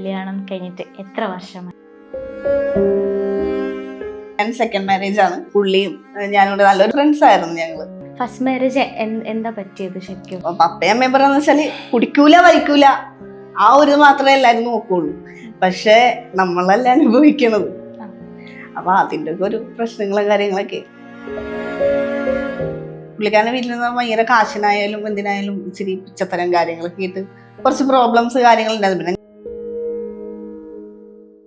കല്യാണം കഴിഞ്ഞിട്ട് എത്ര വർഷമായി? ഞാൻ സെക്കൻഡ് മാരേജ് ആണ്. പുള്ളിയും ഞാനിവിടെ നല്ലൊരു ഫ്രണ്ട്സ് ആയിരുന്നു ഞങ്ങള്. ഫസ്റ്റ് മാരേജ് എന്താ പറ്റിയത് ശരിക്കും? പപ്പയും അമ്മയും പറയാന്ന് വെച്ചാല് കുടിക്കൂല വരിക്കൂല ആ ഒരു മാത്രമേ എല്ലാരും നോക്കുള്ളൂ. പക്ഷെ നമ്മളല്ല അനുഭവിക്കണത്. അപ്പൊ അതിന്റെ ഒക്കെ ഒരു പ്രശ്നങ്ങളും കാര്യങ്ങളൊക്കെ. പുള്ളിക്കാരന്റെ വീട്ടിൽ നിന്ന് ഭയങ്കര കാശിനായാലും എന്തിനായാലും ഇച്ചിരി പിച്ചത്തരം കാര്യങ്ങളൊക്കെ ആയിട്ട് കുറച്ച് പ്രോബ്ലംസ് കാര്യങ്ങളുണ്ടായിരുന്നു. പിന്നെ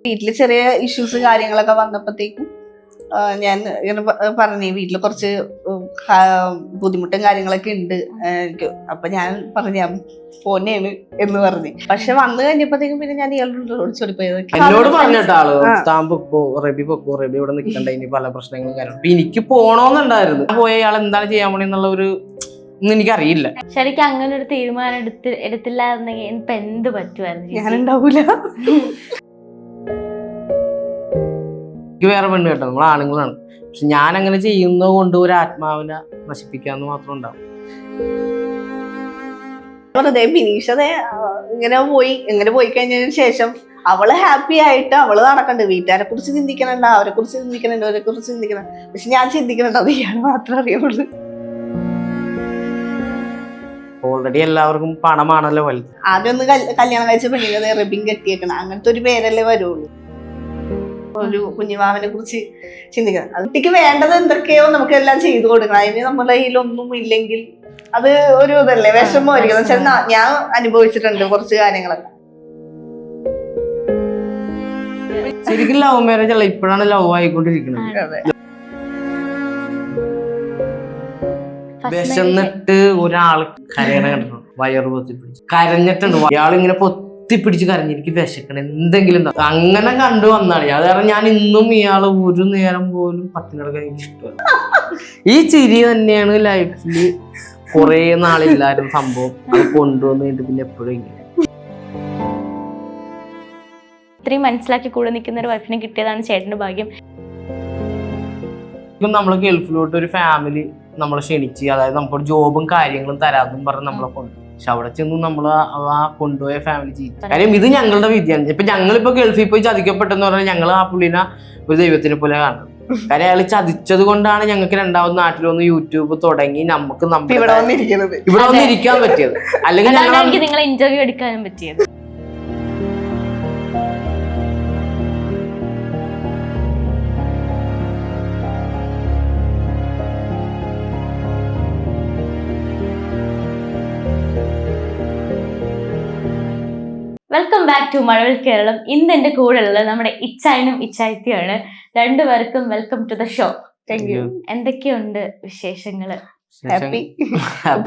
വീട്ടില് ചെറിയ ഇഷ്യൂസ് കാര്യങ്ങളൊക്കെ വന്നപ്പോഴത്തേക്കും ഞാൻ ഇങ്ങനെ പറഞ്ഞു വീട്ടിൽ കുറച്ച് ബുദ്ധിമുട്ടും കാര്യങ്ങളൊക്കെ ഉണ്ട് എനിക്ക്. അപ്പൊ ഞാൻ പറഞ്ഞു പോന്നെയാണ് എന്ന് പറഞ്ഞു. പക്ഷെ വന്നു കഴിഞ്ഞപ്പോഴത്തേക്കും പിന്നെ ഞാൻ ഇയാളോട് ഓടിച്ചോടിപ്പോയത്. എന്നോട് പറഞ്ഞിട്ട് ആള് താൻ പൊക്കോ റബി ഇവിടെ നിൽക്കണ്ട, ഇനി പല പ്രശ്നങ്ങളും കാര്യങ്ങളും. എനിക്ക് പോണോന്നുണ്ടായിരുന്നു. പോയ ഇയാൾ എന്താണ് ചെയ്യാൻ പോണെന്നുള്ള ഒരു ഒന്നും എനിക്കറിയില്ല. ശരിക്കും അങ്ങനെ ഒരു തീരുമാനം എടുത്തില്ലായിരുന്നെങ്കിൽ ഇപ്പൊ എന്ത് പറ്റുമായിരുന്നു? ഞാനുണ്ടാവൂല. എനിക്ക് വേറെ പെണ്ണ് കേട്ടോ, നമ്മൾ ആണുങ്ങളാണ്. പക്ഷെ ഞാൻ അങ്ങനെ ചെയ്യുന്നത് കൊണ്ട് ഒരു ആത്മാവിനെ നശിപ്പിക്കാന്ന് മാത്രം ഉണ്ടാവും. വെറുതെ ബിനീഷതെ ഇങ്ങനെ പോയി കഴിഞ്ഞതിന് ശേഷം അവള് ഹാപ്പി ആയിട്ട് അവള് നടക്കണ്ട്. വീട്ടുകാരെ കുറിച്ച് ചിന്തിക്കണല്ല, അവരെ കുറിച്ച് ചിന്തിക്കണുണ്ട്, അവരെ കുറിച്ച് ചിന്തിക്കണം. പക്ഷെ ഞാൻ ചിന്തിക്കണുണ്ട് അത് ഇയാൾ മാത്രം അറിയുള്ളൂ. ഓൾറെഡി എല്ലാവർക്കും പണമാണല്ലോ വലുത്. ആദ്യം ഒന്ന് കല്യാണം കഴിച്ച പെണ്ണിനെ റിബിൻ കെട്ടിയേക്കണം, അങ്ങനത്തെ ഒരു പേരല്ലേ വരുള്ളൂ. ഒരു കുഞ്ഞുമാവനെ കുറിച്ച് ചിന്തിക്കണം. അത് കുട്ടിക്ക് വേണ്ടത് എന്തൊക്കെയോ നമുക്ക് എല്ലാം ചെയ്തു കൊടുക്കണം. അതിന് നമ്മുടെ കയ്യിലൊന്നും ഇല്ലെങ്കിൽ അത് ഒരു ഇതല്ലേ, വിഷമമായിരിക്കും. വെച്ചാൽ ഞാൻ അനുഭവിച്ചിട്ടുണ്ട് കുറച്ച് കാര്യങ്ങളൊക്കെ. ശരിക്കും ലവ് മാരേജ് അല്ല, ഇപ്പോഴാണ് ലവ് ആയിക്കൊണ്ടിരിക്കുന്നത്. വിശന്നിട്ട് ഒരാൾ കരയണ കണ്ടു, വയറ് പൊത്തിപ്പിടിച്ച് കരഞ്ഞിട്ടുണ്ട്. ഇയാളിങ്ങനെ പൊത്തിപ്പിടിച്ച് കരഞ്ഞ് എനിക്ക് വിശക്കണം എന്തെങ്കിലും അങ്ങനെ കണ്ടു വന്നാണ്. അത് കാരണം ഞാൻ ഇന്നും ഇയാള് ഒരു നേരം പോലും പട്ടിണിടക്കാൻ എനിക്ക് ഇഷ്ടമല്ല. ഈ ചിരി തന്നെയാണ് ലൈഫിൽ കുറെ നാളില്ലായിരുന്നു സംഭവം. അത് കൊണ്ടുവന്നിട്ട് പിന്നെ എപ്പോഴും ഇങ്ങനെ ഇത്രയും മനസ്സിലാക്കി കൂടെ നിൽക്കുന്ന ഒരു വൈഫിനെ കിട്ടിയതാണ് ചേട്ടന്റെ ഭാഗ്യം. നമ്മള് ഗൾഫിലോട്ട് ഒരു ഫാമിലി നമ്മളെ ക്ഷണിച്ച്, അതായത് നമുക്കൊരു ജോബും കാര്യങ്ങളും തരാമെന്നും പറഞ്ഞ് നമ്മളെ കൊണ്ടു. പക്ഷെ അവിടെ ചെന്ന് നമ്മൾ ആ കൊണ്ടുപോയ ഫാമിലി ചെയ്തു. കാര്യം ഇത് ഞങ്ങളുടെ വിദ്യയാണ്. ഇപ്പൊ ഞങ്ങളിപ്പോ ഗൾഫിൽ പോയി ചതിക്കപ്പെട്ടെന്ന് പറഞ്ഞാൽ ഞങ്ങൾ ആ പുള്ളിനെ ഒരു ദൈവത്തിനെ പോലെ കാണുന്നത്. കാര്യം അയാൾ ചതിച്ചത് കൊണ്ടാണ് ഞങ്ങൾക്ക് രണ്ടാമത് നാട്ടിൽ വന്ന് യൂട്യൂബ് തുടങ്ങി നമുക്ക് ഇവിടെ വന്നിരിക്കാൻ പറ്റിയത്. അല്ലെങ്കിൽ നിങ്ങളെ ഇന്റർവ്യൂ എടുക്കാനും പറ്റിയത്. വെൽക്കം ബാക്ക് ടു മഴവിൽ കേരളം. ഇന്ന് എന്റെ കൂടെ ഉള്ളത് നമ്മുടെ ഇച്ചായനും ഇച്ചായത്തിയാണ്. രണ്ടുപേർക്കും വെൽക്കം ടു ദ ഷോ. എന്തൊക്കെയുണ്ട് വിശേഷങ്ങള്?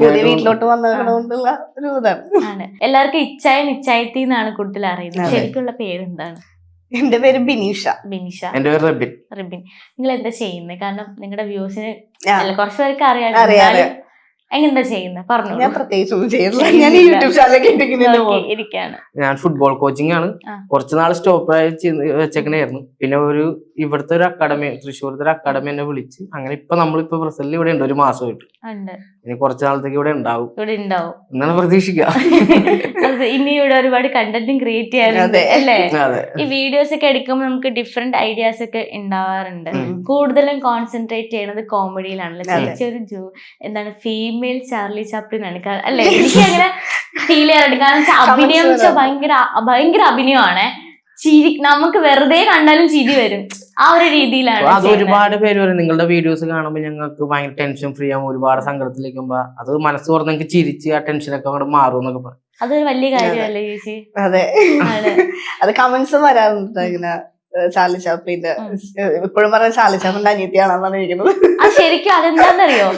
വീട്ടിലോട്ട് വന്നതുകൊണ്ടുള്ള ഒരു ഇതാണ്. എല്ലാവർക്കും ഇച്ചായൻ ഇച്ചായത്തി എന്നാണ് കൂടുതൽ അറിയുന്നത്. ശരിക്കുള്ള പേരെന്താണ്? എന്റെ പേര് ബിനീഷ. എന്റെ പേര് റിബിൻ. നിങ്ങൾ എന്താ ചെയ്യുന്നത്? കാരണം നിങ്ങളുടെ വ്യൂസിന് കുറച്ചു പേർക്ക് അറിയാം. എങ്ങനെന്താ ചെയ്യുന്നത് പറഞ്ഞു. ഞാൻ പ്രത്യേകിച്ചൊന്നും ചെയ്യുന്നില്ല. ഞാൻ യൂട്യൂബ് ചാനലൊക്കെ ഞാൻ ഫുട്ബോൾ കോച്ചിങ് ആണ്. കുറച്ച് നാൾ സ്റ്റോപ്പ് വെച്ചേക്കണായിരുന്നു. പിന്നെ ഇവിടുത്തെ ഒരു അക്കാഡമി, തൃശ്ശൂരത്തെ ഒരു അക്കാഡമി എന്നെ വിളിച്ച്. അങ്ങനെ ഇപ്പൊ നമ്മളിപ്പോ ബ്രസലിൽ ഇവിടെ ഉണ്ട്, ഒരു മാസമായിട്ട്. ഇനി കുറച്ച് നാളത്തേക്ക് ഇവിടെ ഉണ്ടാവും എന്നാണ് പ്രതീക്ഷിക്കുക. ഇനി ഇവിടെ ഒരുപാട് കണ്ടന്റും ക്രിയേറ്റ് ചെയ്യാറുണ്ട് അല്ലേ? ഈ വീഡിയോസ് ഒക്കെ എടുക്കുമ്പോൾ നമുക്ക് ഡിഫറെന്റ് ഐഡിയാസ് ഒക്കെ ഉണ്ടാവാറുണ്ട്. കൂടുതലും കോൺസെൻട്രേറ്റ് ചെയ്യുന്നത് കോമഡിയിലാണല്ലോ. ചേച്ചി എന്താണ് ഫീമെയിൽ ചാർലി ചാപ്ലിൻ ആണ് അല്ലെ? എനിക്ക് അങ്ങനെ ഫീൽ ചെയ്യാറുണ്ട്. കാരണം അഭിനയം ഭയങ്കര അഭിനയമാണ്. ചിരി നമുക്ക് വെറുതെ കണ്ടാലും ചിരി വരും. ആ ഒരു രീതിയിലാണ്. അത് ഒരുപാട് പേര് പറയും നിങ്ങളുടെ വീഡിയോസ് കാണുമ്പോൾ ഞങ്ങൾക്ക് ഭയങ്കര ടെൻഷൻ ഫ്രീ ആവും, ഒരുപാട് സങ്കടത്തിലേക്കുമ്പോ അത് മനസ്സ് തുറന്ന് നിങ്ങൾക്ക് ചിരിച്ച് ആ ടെൻഷനൊക്കെ അങ്ങോട്ട് മാറും എന്നൊക്കെ പറയും. അതൊരു വലിയ കാര്യമല്ലേ ചേച്ചി? അതെ, അത് കമന്റ്സ് വരാറുണ്ട്. ഇങ്ങനെ ചാർലി ചാപ്ലിന്റെ ഇപ്പോഴും പറഞ്ഞ ചാർലി ചാപ്ലിന്റെ അനിയത്തിയാണെന്നാണ് ഇരിക്കുന്നത്. ശരിക്കും അതെന്താന്നറിയോ?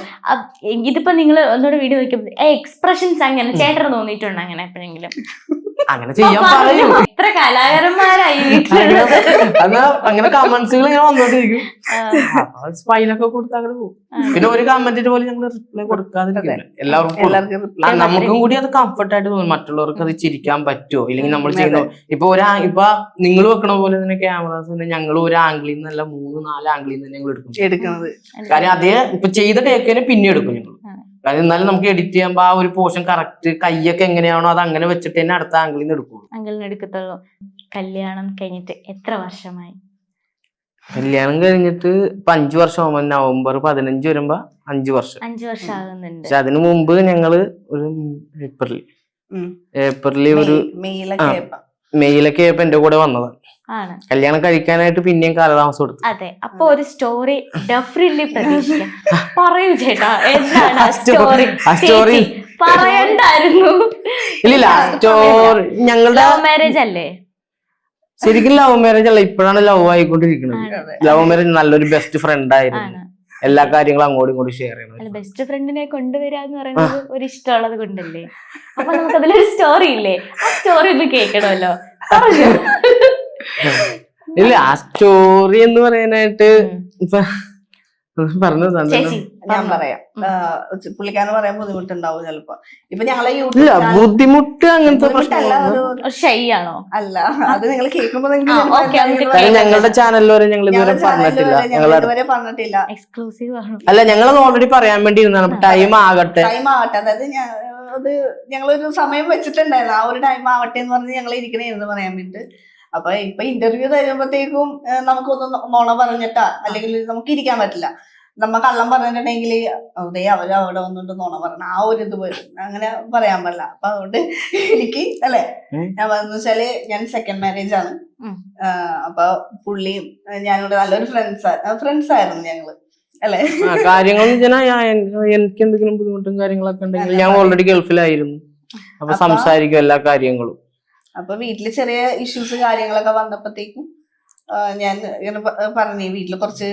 ഇതിപ്പോ നിങ്ങൾ ഒന്നുകൂടെ വീഡിയോ നോക്കിയപ്പോ എക്സ്പ്രഷൻസ് അങ്ങനെ ചേട്ടന് തോന്നിയിട്ടുണ്ട് അങ്ങനെ എപ്പോഴെങ്കിലും? അങ്ങനെ ചെയ്യാൻ പറയും. ഇത്ര കലാകാരന്മാരായി അങ്ങനെ കമന്റ്സുകൾ ഇങ്ങനെ വന്നോണ്ടിരിക്കും. സ്പൈലൊക്കെ കൊടുത്ത് അങ്ങനെ പോകും. പിന്നെ ഒരു കമന്റിന് പോലും ഞങ്ങൾ റിപ്ലൈ കൊടുക്കാതിരിക്കില്ല. എല്ലാവർക്കും നമുക്കും കൂടി അത് കംഫർട്ടായിട്ട് തോന്നും. മറ്റുള്ളവർക്ക് അത് ചിരിക്കാൻ പറ്റുമോ, ഇല്ലെങ്കിൽ നമ്മൾ ചെയ്യുന്ന ഇപ്പൊ നിങ്ങൾ വെക്കണ പോലെ തന്നെ ക്യാമറാസ് ഞങ്ങൾ ഒരു ആംഗിളിൽ നിന്നല്ല 3-4 ആംഗിളിൽ നിന്ന് ഞങ്ങൾ എടുക്കുന്നത്. കാര്യം അതേ ഇപ്പൊ ചെയ്ത ടേക്കിനെ പിന്നെ എടുക്കും ഞങ്ങൾ. കാരണം എന്നാലും നമുക്ക് എഡിറ്റ് ചെയ്യുമ്പോ ആ ഒരു പോർഷൻ കറക്റ്റ് കൈയൊക്കെ എങ്ങനെയാണോ അത് അങ്ങനെ വെച്ചിട്ട് തന്നെ അടുത്ത ആംഗിളിൽ നിന്ന് എടുക്കുള്ളൂ. കല്യാണം കഴിഞ്ഞിട്ട് എത്ര വർഷമായി? കല്യാണം കഴിഞ്ഞിട്ട് ഇപ്പൊ 5 വർഷം നവംബർ 15 വരുമ്പോ 5 വർഷം. 5 വർഷം ആകുന്നുണ്ട്. പക്ഷെ അതിനു മുമ്പ് ഞങ്ങള് ഒരു ഏപ്രിൽ ഒരു മെയിലൊക്കെ ആയപ്പോ എന്റെ കൂടെ വന്നതാണ്. ആണ്. കല്യാണം കഴിക്കാനായിട്ട് പിന്നെയും കാലതാമസം എടുത്തു. അതെ. അപ്പൊ ഒരു സ്റ്റോറി ഡെഫിനറ്റ്ലി പ്രതീക്ഷിക്കാം. പറയൂ ചേട്ടാ, എന്താണ് ആ സ്റ്റോറി? സ്റ്റോറി പറയണ്ടായിരുന്നു. ഇല്ല, സ്റ്റോറി ഞങ്ങളുടെ ലവ് മാരേജ് അല്ലേ? ശരിക്കും ലവ് മാരേജ് അല്ല, ഇപ്പോഴാണ് ലവ് ആയിക്കൊണ്ടിരിക്കുന്നത്. ലവ് മാരേജ് നല്ലൊരു ബെസ്റ്റ് ഫ്രണ്ട് ആയിരുന്നു. എല്ലാ കാര്യങ്ങളും അങ്ങോട്ടും ഇങ്ങോട്ടും ഷെയർ ചെയ്യണം. ബെസ്റ്റ് ഫ്രണ്ടിനെ കൊണ്ടുവരാന്ന് പറയുന്നത് ഒരു ഇഷ്ടമുള്ളത് കൊണ്ടല്ലേ. അപ്പൊ നമുക്ക് അതിലൊരു സ്റ്റോറി ഇല്ലേ? ആ സ്റ്റോറി ഒന്ന് കേൾക്കണമല്ലോ. ഇല്ല, ആ സ്റ്റോറി എന്ന് പറയാനായിട്ട് ഇപ്പൊ പറഞ്ഞു ഞാൻ പറയാം. പുള്ളിക്കാരന് പറയാൻ ബുദ്ധിമുട്ടുണ്ടാവും ചിലപ്പോ. ഇപ്പൊ ഞങ്ങളെ ഇല്ല, ബുദ്ധിമുട്ട് അങ്ങനത്തെ ഷൈയാണോ? അല്ല, അത് നിങ്ങൾ കേൾക്കുമ്പോ ഞങ്ങളുടെ ചാനലിൽ വരെ ഞങ്ങൾ ഇതുവരെ പറഞ്ഞിട്ടില്ല. എക്സ്ക്ലൂസീവ് ആണ്. അല്ല, ഞങ്ങളത് ഓൾറെഡി പറയാൻ വേണ്ടി ഇരുന്നാണ്. ടൈം ആകട്ടെ. അതായത് അത് ഞങ്ങളൊരു സമയം വെച്ചിട്ടുണ്ടായിരുന്നു. ആ ഒരു ടൈം ആവട്ടെ എന്ന് പറഞ്ഞ് ഞങ്ങൾ ഇരിക്കണേന്ന് പറയാൻ വേണ്ടി. അപ്പൊ ഇപ്പൊ ഇന്റർവ്യൂ തരുമ്പോഴത്തേക്കും നമുക്കൊന്നും നോണ പറഞ്ഞിട്ടാ അല്ലെങ്കിൽ നമുക്ക് ഇരിക്കാൻ പറ്റില്ല. നമ്മ കള്ളം പറഞ്ഞിട്ടുണ്ടെങ്കിൽ അതേ അവര് അവിടെ വന്നിട്ട് നോണ പറഞ്ഞ ആ ഒരു ഇത് വരും. അങ്ങനെ പറയാൻ പാടില്ല. അപ്പൊ അതുകൊണ്ട് എനിക്ക് അല്ലെ, ഞാൻ പറഞ്ഞു വെച്ചാല് ഞാൻ സെക്കൻഡ് മാരേജ് ആണ്. അപ്പൊ പുള്ളിയും ഞാനിവിടെ നല്ലൊരു ഫ്രണ്ട്സ് ആയിരുന്നു ഞങ്ങള്, അല്ലെ. കാര്യങ്ങൾ എനിക്ക് എന്തെങ്കിലും ബുദ്ധിമുട്ടും കാര്യങ്ങളൊക്കെ ഉണ്ടെങ്കിൽ ഞാൻ ഓൾറെഡി ഗൾഫിലായിരുന്നു. അപ്പൊ സംസാരിക്കും എല്ലാ കാര്യങ്ങളും. അപ്പൊ വീട്ടില് ചെറിയ ഇഷ്യൂസ് കാര്യങ്ങളൊക്കെ വന്നപ്പോഴത്തേക്കും ഞാൻ ഇങ്ങനെ പറഞ്ഞു വീട്ടില് കുറച്ച്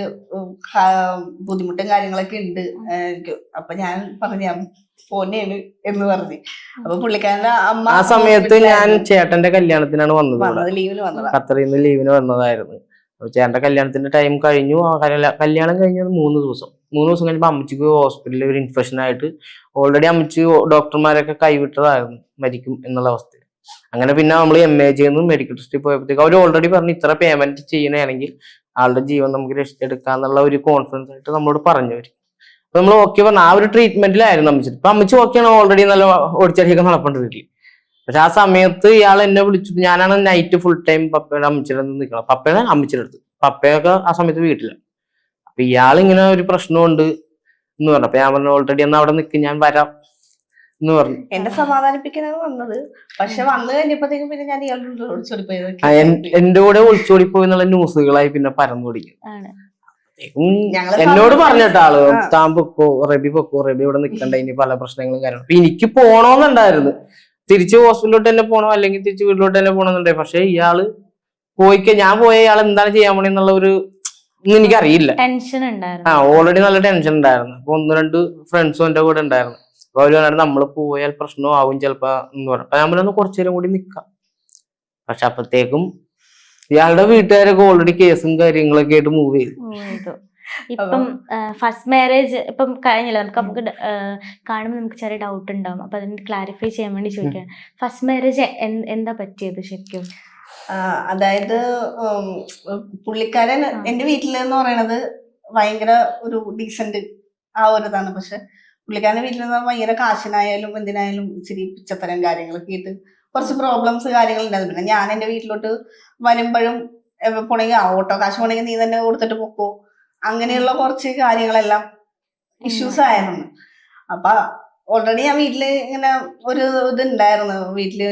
ബുദ്ധിമുട്ടും കാര്യങ്ങളൊക്കെ ഉണ്ട് എനിക്ക്. അപ്പൊ ഞാൻ പറഞ്ഞു പോന്നെയാണ് എന്ന് പറഞ്ഞു. അപ്പൊ പുള്ളിക്കാരന്റെ അമ്മ ആ സമയത്ത് ഞാൻ ചേട്ടന്റെ കല്യാണത്തിനാണ് വന്നത്. ലീവിന് വന്നതാ, ഖത്തറിൽ നിന്ന് ലീവിന് വന്നതായിരുന്നു. അപ്പൊ ചേട്ടന്റെ കല്യാണത്തിന്റെ ടൈം കഴിഞ്ഞു. കല്യാണം കഴിഞ്ഞത് 3 ദിവസം കഴിഞ്ഞപ്പോ അമ്മച്ചിക്ക് ഹോസ്പിറ്റലിൽ ഒരു ഇൻഫെക്ഷൻ ആയിട്ട് ഓൾറെഡി അമ്മച്ചി ഡോക്ടർമാരൊക്കെ കൈവിട്ടതായിരുന്നു, മരിക്കും എന്നുള്ള അവസ്ഥയിൽ. അങ്ങനെ പിന്നെ നമ്മൾ MAJ മെഡിക്കൽ ടെസ്റ്റിൽ പോയപ്പോഴത്തേക്ക് അവർ ഓൾറെഡി പറഞ്ഞു ഇത്ര പേയ്മെന്റ് ചെയ്യണമെങ്കിൽ ആളുടെ ജീവൻ നമുക്ക് രക്ഷിച്ചെടുക്കാന്നുള്ള ഒരു കോൺഫിഡൻസ് ആയിട്ട് നമ്മളോട് പറഞ്ഞവര്. അപ്പൊ നമ്മൾ ഓക്കെ പറഞ്ഞു. ആ ഒരു ട്രീറ്റ്മെന്റിലായിരുന്നു അമ്മച്ചി. ഇപ്പൊ അമ്മച്ചി ഓക്കെയാണ്, ഓൾറെഡി നല്ല ഓടിച്ചടിയൊക്കെ നടപ്പുണ്ട് വീട്ടിൽ. പക്ഷെ ആ സമയത്ത് ഇയാൾ എന്നെ വിളിച്ചിട്ട്, ഞാനാണ് നൈറ്റ് ഫുൾ ടൈം പപ്പയുടെ അമ്മച്ചിയുടെ നിൽക്കണം. പപ്പയുടെ അമ്മച്ചിയുടെ അടുത്ത്, പപ്പയൊക്കെ ആ സമയത്ത് വീട്ടിലാണ്. അപ്പൊ ഇയാൾ ഇങ്ങനെ ഒരു പ്രശ്നമുണ്ട് എന്ന് പറഞ്ഞു. അപ്പൊ ഞാൻ പറഞ്ഞു ഓൾറെഡി എന്നാ അവിടെ നിൽക്കും, ഞാൻ വരാം എന്ന് പറഞ്ഞു. എന്നെ സമാധാനിപ്പിക്കാനാണ് വന്നത്. പക്ഷെ വന്നു കഴിഞ്ഞപ്പോഴത്തേക്കും പിന്നെ ഞാൻ എന്റെ കൂടെ ഒളിച്ചോടി പോയി എന്നുള്ള ന്യൂസുകളായി പിന്നെ പരന്നു പിടിക്കും. എന്നോട് പറഞ്ഞിട്ട് ആള് താൻ പൊക്കോ, റബി ഇവിടെ നിൽക്കണ്ട, ഇനി പല പ്രശ്നങ്ങളും കാര്യങ്ങളും. അപ്പൊ എനിക്ക് പോണോന്നുണ്ടായിരുന്നു, തിരിച്ച് ഹോസ്പിറ്റലിലോട്ട് തന്നെ പോകണം അല്ലെങ്കിൽ തിരിച്ച് വീട്ടിലോട്ട് തന്നെ പോകണമെന്നുണ്ടായി. പക്ഷെ ഇയാള് ഞാൻ പോയ ഇയാൾ എന്താണ് ചെയ്യാൻ പോണേ എന്നുള്ള ഒരു എനിക്കറിയില്ല. ഓൾറെഡി നല്ല ടെൻഷൻ ഉണ്ടായിരുന്നു. അപ്പൊ 1-2 ഫ്രണ്ട്സും എന്റെ കൂടെ ഉണ്ടായിരുന്നു. അപ്പൊ അവര് പറഞ്ഞാൽ നമ്മള് പോയാൽ പ്രശ്നമാവും ചിലപ്പോ എന്ന് പറഞ്ഞു. അപ്പൊ നമ്മളൊന്ന് കുറച്ചു നേരം കൂടി നിക്കാം. പക്ഷെ അപ്പത്തേക്കും ഇയാളുടെ വീട്ടുകാരൊക്കെ ഓൾറെഡി കേസും കാര്യങ്ങളൊക്കെ ആയിട്ട് മൂവ് ചെയ്തു. ഇപ്പം ഫസ്റ്റ് മാരേജ് ഇപ്പം കഴിഞ്ഞില്ല, നമുക്ക് കാണുമ്പോൾ നമുക്ക് ചെറിയ ഡൗട്ട് ഉണ്ടാവും. അപ്പൊ അതിന് ക്ലാരിഫൈ ചെയ്യാൻ വേണ്ടി ചോദിക്കാം, ഫസ്റ്റ് മാരേജ് എന്താ പറ്റിയത് ശരിക്കും? അതായത് പുള്ളിക്കാരൻ എന്റെ വീട്ടിലെന്ന് പറയണത് ഭയങ്കര ഒരു ഡീസന്റ് ആ ഒരു ഇതാണ്. പക്ഷെ പുള്ളിക്കാരന്റെ വീട്ടിൽ നിന്ന് ഭയങ്കര കാശിനായാലും എന്തിനായാലും ഇച്ചിരി പിച്ചത്തരം കാര്യങ്ങളൊക്കെ ആയിട്ട് കുറച്ച് പ്രോബ്ലംസ് കാര്യങ്ങൾ ഉണ്ടായിരുന്നു. പിന്നെ ഞാൻ എന്റെ വീട്ടിലോട്ട് വരുമ്പോഴും പോണെങ്കിൽ ഓട്ടോ കാശ് പോണെങ്കിൽ നീ തന്നെ കൊടുത്തിട്ട് പൊക്കോ, അങ്ങനെയുള്ള കുറച്ച് കാര്യങ്ങളെല്ലാം ഇഷ്യൂസ് ആയിരുന്നു. അപ്പൊ ഓൾറെഡി ഞാൻ വീട്ടില് ഇങ്ങനെ ഒരു ഇതുണ്ടായിരുന്നു, വീട്ടില്